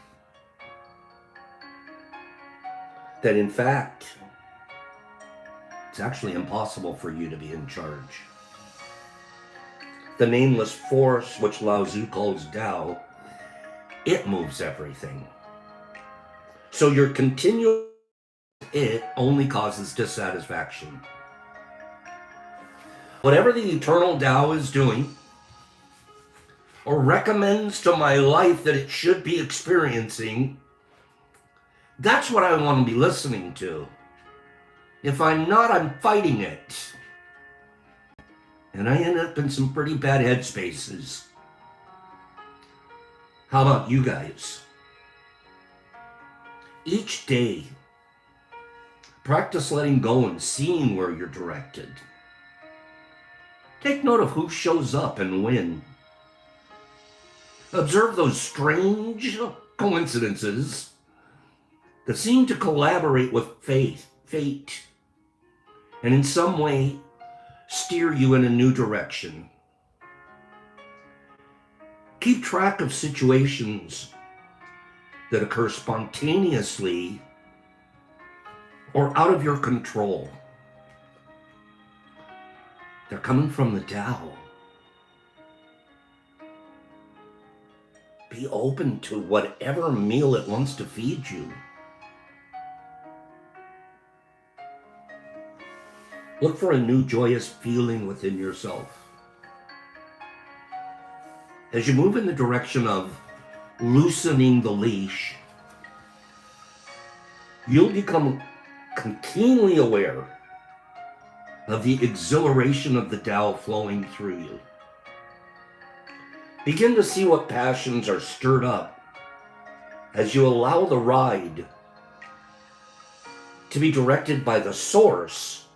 That in fact, it's actually impossible for you to be in charge. The nameless force, which Lao Tzu calls Tao, it moves everything. So your continual it only causes dissatisfaction. Whatever the eternal Tao is doing, or recommends to my life that it should be experiencing, that's what I want to be listening to. If I'm not, I'm fighting it. And I end up in some pretty bad headspaces. How about you guys? Each day, practice letting go and seeing where you're directed. Take note of who shows up and when. Observe those strange coincidences that seem to collaborate with fate, and in some way steer you in a new direction. Keep track of situations that occur spontaneously or out of your control. They're coming from the Tao. Be open to whatever meal it wants to feed you. Look for a new joyous feeling within yourself. As you move in the direction of loosening the leash, you'll become keenly aware of the exhilaration of the Tao flowing through you. Begin to see what passions are stirred up as you allow the ride to be directed by the source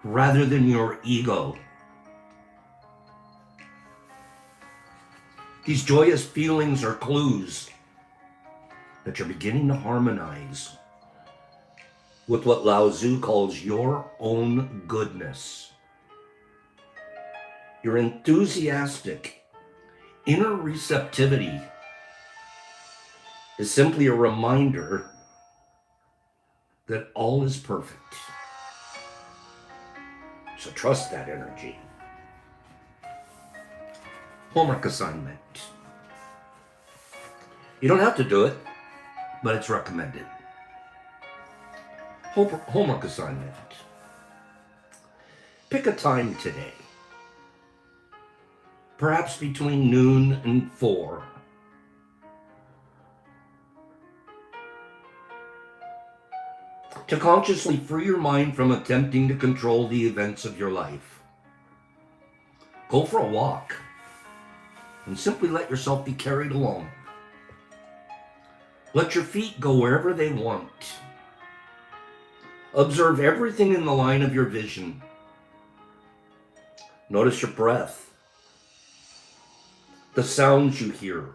rather than your ego. These joyous feelings are clues that you're beginning to harmonize with what Lao Tzu calls your own goodness. Your enthusiastic inner receptivity is simply a reminder that all is perfect. So trust that energy. Homework assignment. You don't have to do it, but it's recommended. Homework assignment. Pick a time today, perhaps between noon and 4, to consciously free your mind from attempting to control the events of your life. Go for a walk and simply let yourself be carried along. Let your feet go wherever they want. Observe everything in the line of your vision. Notice your breath, the sounds you hear,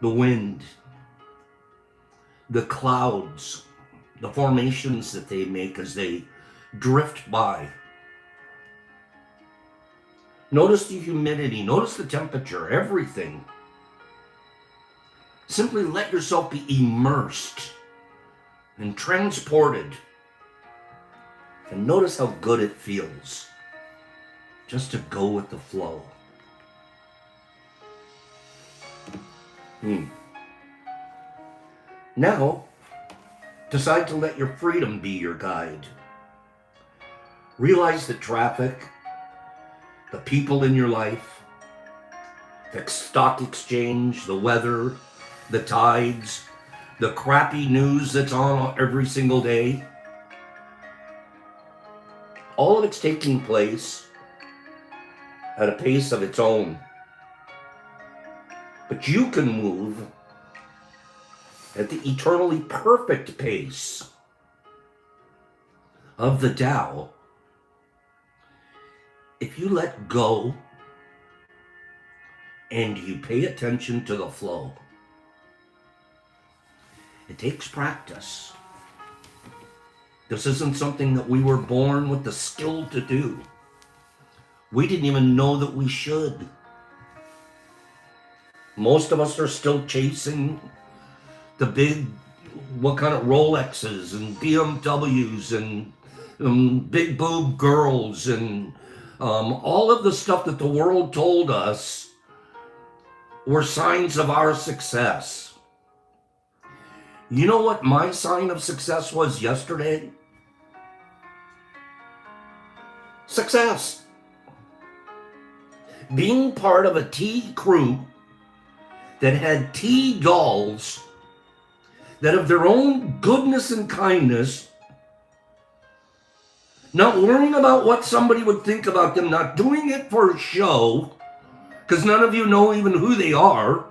the wind, the clouds, the formations that they make as they drift by. Notice the humidity, notice the temperature, everything. Simply let yourself be immersed and transported. And notice how good it feels just to go with the flow. Now, decide to let your freedom be your guide. Realize that traffic, the people in your life, the stock exchange, the weather, the tides, the crappy news that's on every single day, all of it's taking place at a pace of its own. But you can move at the eternally perfect pace of the Tao if you let go and you pay attention to the flow. It takes practice. This isn't something that we were born with the skill to do. We didn't even know that we should. Most of us are still chasing the big, what kind of Rolexes and BMWs and big boob girls and all of the stuff that the world told us were signs of our success. You know what my sign of success was yesterday? Success. Being part of a tea crew that had tea dolls that of their own goodness and kindness, not worrying about what somebody would think about them, not doing it for show, because none of you know even who they are,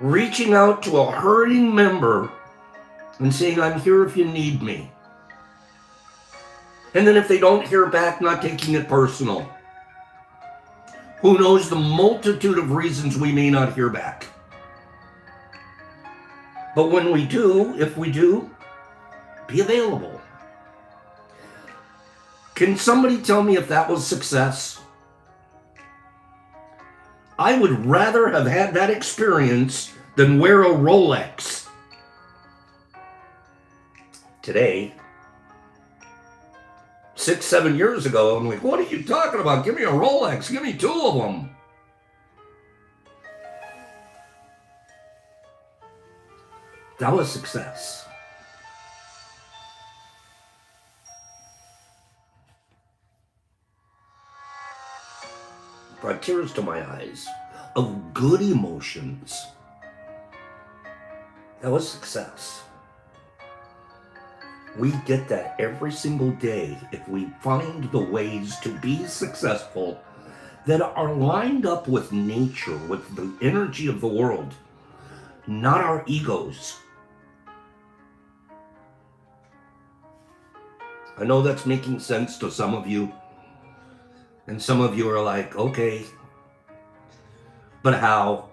reaching out to a hurting member and saying, I'm here if you need me. And then if they don't hear back, not taking it personal. Who knows the multitude of reasons we may not hear back. But when we do, if we do, be available. Can somebody tell me if that was success? I would rather have had that experience than wear a Rolex. Today, 6, 7 years ago, I'm like, what are you talking about? Give me a Rolex. Give me 2 of them. That was success. Brought tears to my eyes of good emotions. That was success. We get that every single day if we find the ways to be successful that are lined up with nature, with the energy of the world, not our egos. I know that's making sense to some of you. And some of you are like, okay, but how?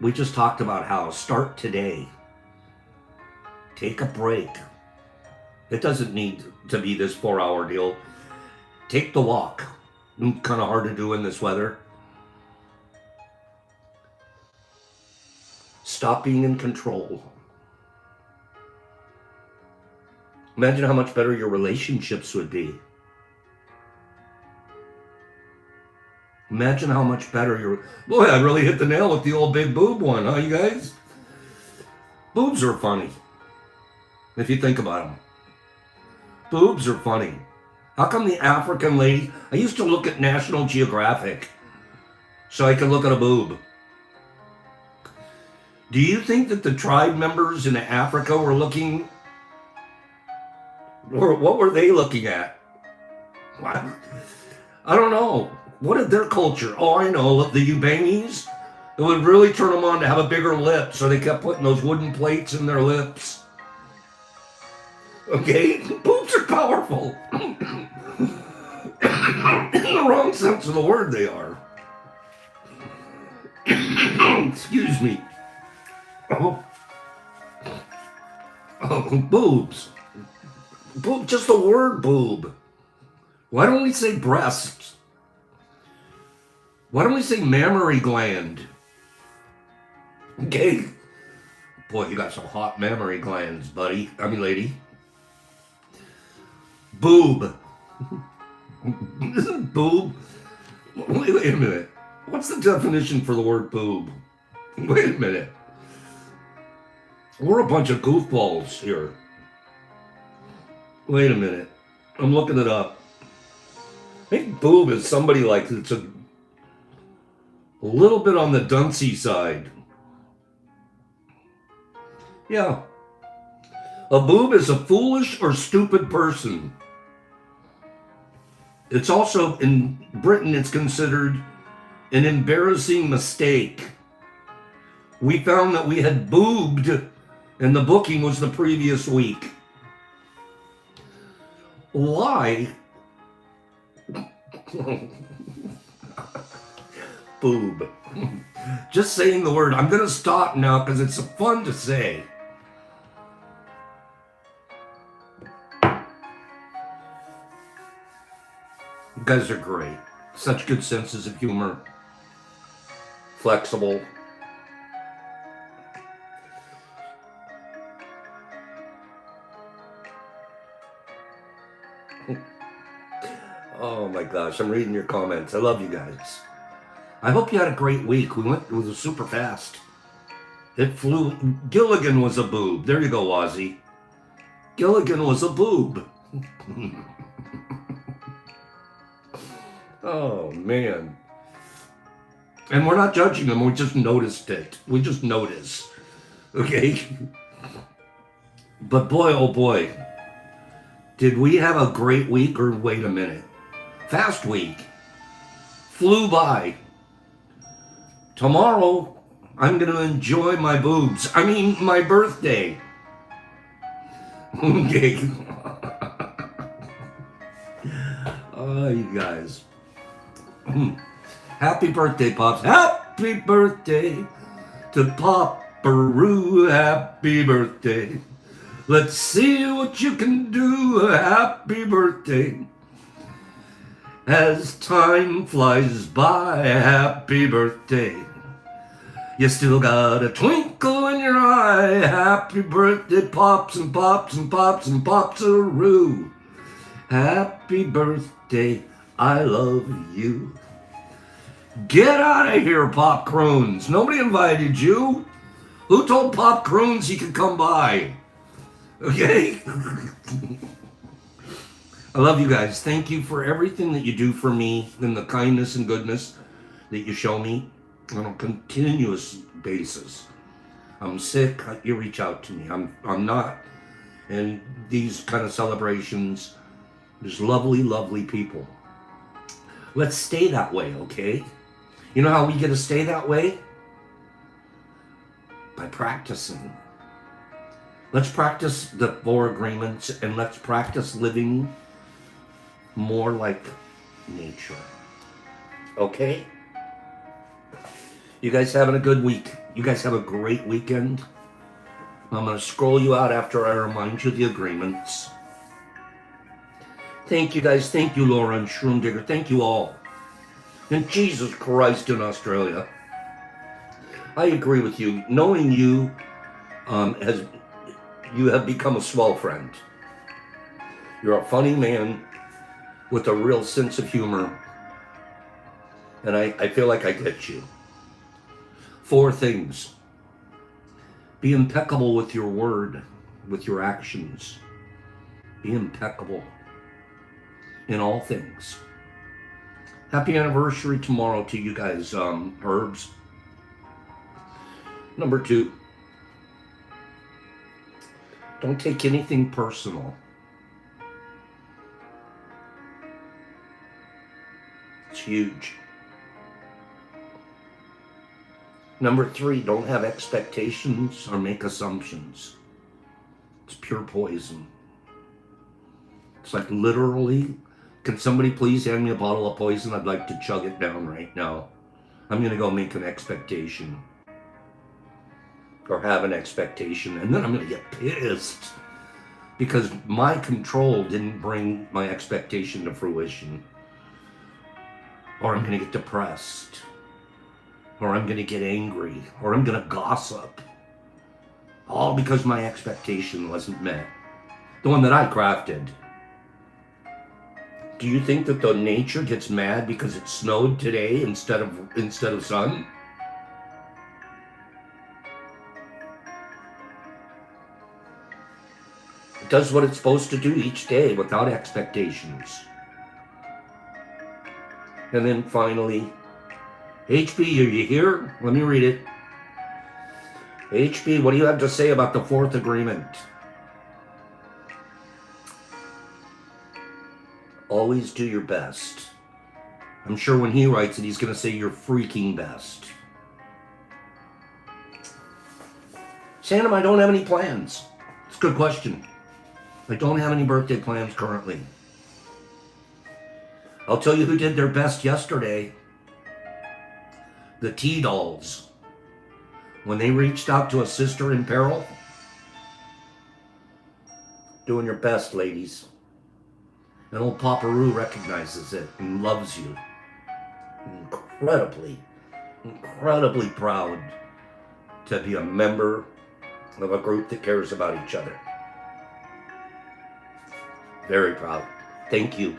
We just talked about how. Start today. Take a break. It doesn't need to be this 4-hour deal. Take the walk. It's kind of hard to do in this weather. Stop being in control. Imagine how much better your relationships would be. Imagine how much better your... Boy, I really hit the nail with the old big boob one, huh, you guys? Boobs are funny. If you think about them. Boobs are funny. How come the African lady... I used to look at National Geographic so I could look at a boob. Do you think that the tribe members in Africa were looking... Or what were they looking at? What? I don't know. What is their culture? Oh, I know. The Ubangis. It would really turn them on to have a bigger lip, so they kept putting those wooden plates in their lips. Okay? Boobs are powerful. In the wrong sense of the word, they are. Excuse me. Oh, boobs. Boob, just the word boob. Why don't we say breasts? Why don't we say mammary gland? Okay. Boy, you got some hot mammary glands, buddy. I mean, lady. Boob. Boob. Wait a minute. What's the definition for the word boob? Wait a minute. We're a bunch of goofballs here. Wait a minute. I'm looking it up. I think boob is somebody like it's a little bit on the duncy side. Yeah. A boob is a foolish or stupid person. It's also, in Britain, it's considered an embarrassing mistake. We found that we had boobed, and the booking was the previous week. Why? Boob. Just saying the word. I'm going to stop now because it's fun to say. You guys are great. Such good senses of humor. Flexible. Oh my gosh, I'm reading your comments. I love you guys. I hope you had a great week. It was super fast. It flew. Gilligan was a boob. There you go, Ozzy. Gilligan was a boob. Oh, man. And we're not judging them. We just noticed it. We just notice. Okay? But boy, oh boy. Did we have a great week, or wait a minute. Fast week. Flew by. Tomorrow, I'm going to enjoy my boobs. I mean, my birthday. Okay. Oh, you guys. Happy birthday, Pops. Happy birthday to Pop-a-roo. Happy birthday. Let's see what you can do. Happy birthday. As time flies by, happy birthday. You still got a twinkle in your eye. Happy birthday, Pops and Pops and Pops and Pops-a-roo. Happy birthday, I love you. Get out of here, Pop Croons. Nobody invited you. Who told Pop Croons he could come by? Okay? I love you guys. Thank you for everything that you do for me and the kindness and goodness that you show me on a continuous basis. I'm sick, you reach out to me. I'm not. And these kind of celebrations, there's lovely, lovely people. Let's stay that way, okay? You know how we get to stay that way? By practicing. Let's practice the 4 agreements, and let's practice living more like nature. Okay? You guys having a good week. You guys have a great weekend. I'm going to scroll you out after I remind you the agreements. Thank you guys. Thank you, Laura and Shroom Digger. Thank you all. And Jesus Christ in Australia. I agree with you. Knowing you, you have become a swell friend. You're a funny man with a real sense of humor. And I feel like I get you. 4 things. Be impeccable with your word, with your actions. Be impeccable in all things. Happy anniversary tomorrow to you guys, Herbs. Number 2, don't take anything personal. It's huge. Number 3, don't have expectations or make assumptions. It's pure poison. It's like literally, can somebody please hand me a bottle of poison? I'd like to chug it down right now. I'm going to go make an expectation. Or have an expectation. And then I'm going to get pissed. Because my control didn't bring my expectation to fruition. Or I'm going to get depressed. Or I'm going to get angry. Or I'm going to gossip. All because my expectation wasn't met. The one that I crafted. Do you think that the nature gets mad because it snowed today instead of sun? It does what it's supposed to do each day without expectations. And then finally, HB, are you here? Let me read it. HB, what do you have to say about the 4th agreement? Always do your best. I'm sure when he writes it, he's going to say your freaking best. Santa, I don't have any plans. It's a good question. I don't have any birthday plans currently. I'll tell you who did their best yesterday. The T-Dolls. When they reached out to a sister in peril. Doing your best, ladies. And old Paparoo recognizes it and loves you. Incredibly proud to be a member of a group that cares about each other. Very proud. Thank you.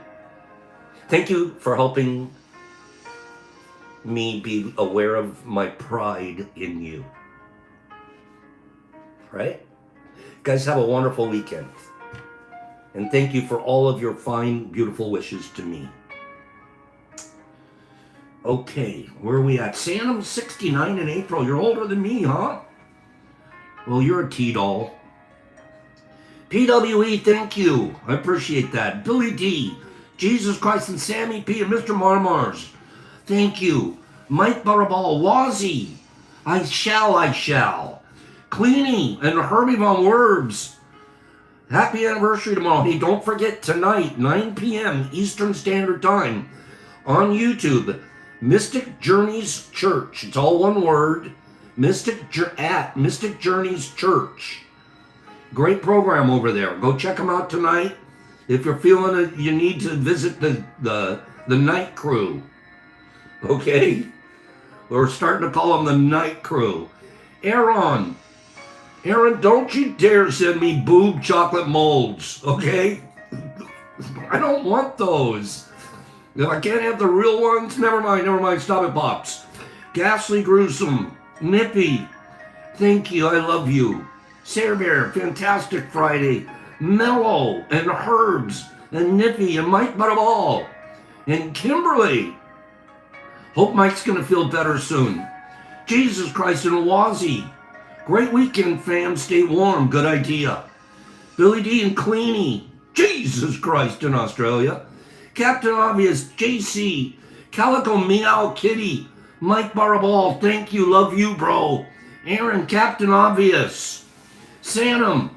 Thank you for helping me be aware of my pride in you. Right? Guys, have a wonderful weekend. And thank you for all of your fine, beautiful wishes to me. Okay, where are we at? Santam, 69 in April. You're older than me, huh? Well, you're a T-doll. PWE, thank you. I appreciate that. Billy D, Jesus Christ and Sammy P and Mr. Marmars. Thank you. Mike Barabal, Wazzy. I shall. Cleany and Herbie Von Werbs. Happy anniversary tomorrow. Hey, don't forget tonight, 9 p.m. Eastern Standard Time on YouTube, Mystic Journeys Church. It's all one word. Mystic Journeys Church. Great program over there. Go check them out tonight. If you're feeling it, you need to visit the night crew. Okay? We're starting to call them the night crew. Aaron, don't you dare send me boob chocolate molds, okay? I don't want those. If I can't have the real ones, never mind, stop it, Pops. Ghastly Gruesome, Nippy, thank you, I love you. Sarah Bear, fantastic Friday. Mellow, and Herbs, and Nippy, and Mike Butterball, and Kimberly. Hope Mike's gonna feel better soon. Jesus Christ, and Wazzy. Great weekend, fam. Stay warm. Good idea. Billy D and Cleany. Jesus Christ in Australia. Captain Obvious. JC. Calico Meow Kitty. Mike Barabal. Thank you. Love you, bro. Aaron. Captain Obvious. Santam.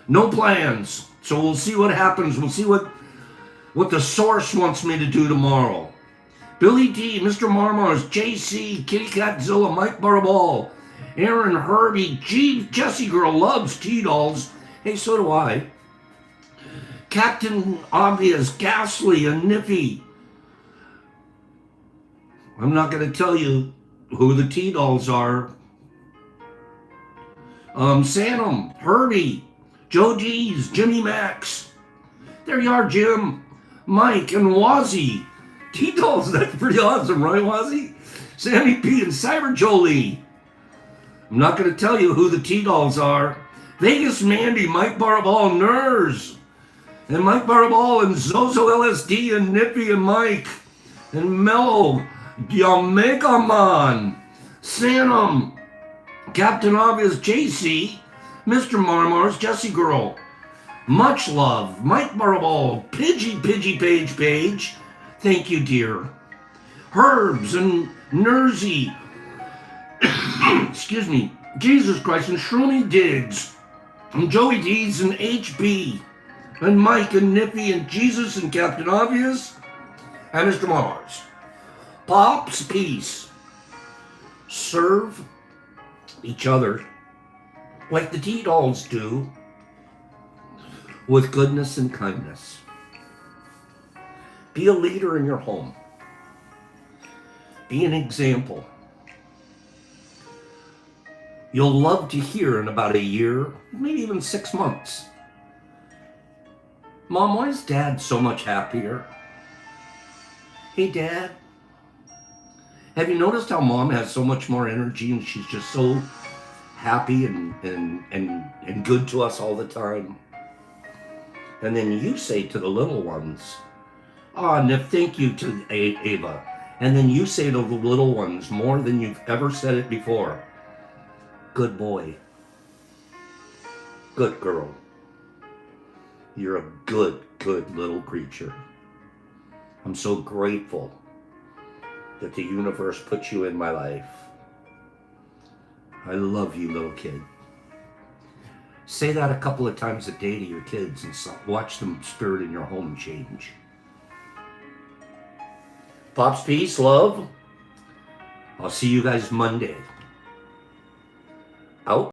No plans. So we'll see what happens. We'll see what the source wants me to do tomorrow. Billy D. Mr. Marmars. JC. Kitty Catzilla. Mike Barabal. Aaron, Herbie, Jessie Girl loves T-Dolls. Hey, so do I. Captain Obvious, Ghastly, and Nippy. I'm not going to tell you who the T-Dolls are. Santam, Herbie, Joe G's, Jimmy Max. There you are, Jim. Mike and Wazzy. T-Dolls, that's pretty awesome, right, Wazzy? Sammy P and Cyber Jolie. I'm not going to tell you who the T-Dolls are. Vegas Mandy, Mike Barball, Nurs. And Mike Barball and Zozo LSD and Nippy and Mike. And Mellow, Jamaica Man. Sanum, Captain Obvious, JC, Mr. Marmars, Jessie Girl. Much love, Mike Barball, Pidgey Page. Thank you, dear. Herbs and Nursey. Excuse me. Jesus Christ, and Shroomy Diggs. And Joey Deeds and HB. And Mike and Nippy and Jesus and Captain Obvious. And Mr. Mars. Pops, peace. Serve each other like the T-Dolls do, with goodness and kindness. Be a leader in your home. Be an example. You'll love to hear in about a year, maybe even 6 months. Mom, why is Dad so much happier? Hey, Dad. Have you noticed how Mom has so much more energy and she's just so happy and good to us all the time? And then you say to the little ones, "Ah, Nif, thank you to Ava." And then you say to the little ones more than you've ever said it before, "Good boy. Good girl. You're a good little creature. I'm so grateful that the universe put you in my life. I love you, little kid." Say that a couple of times a day to your kids and watch the spirit in your home change. Pops, peace, love. I'll see you guys Monday.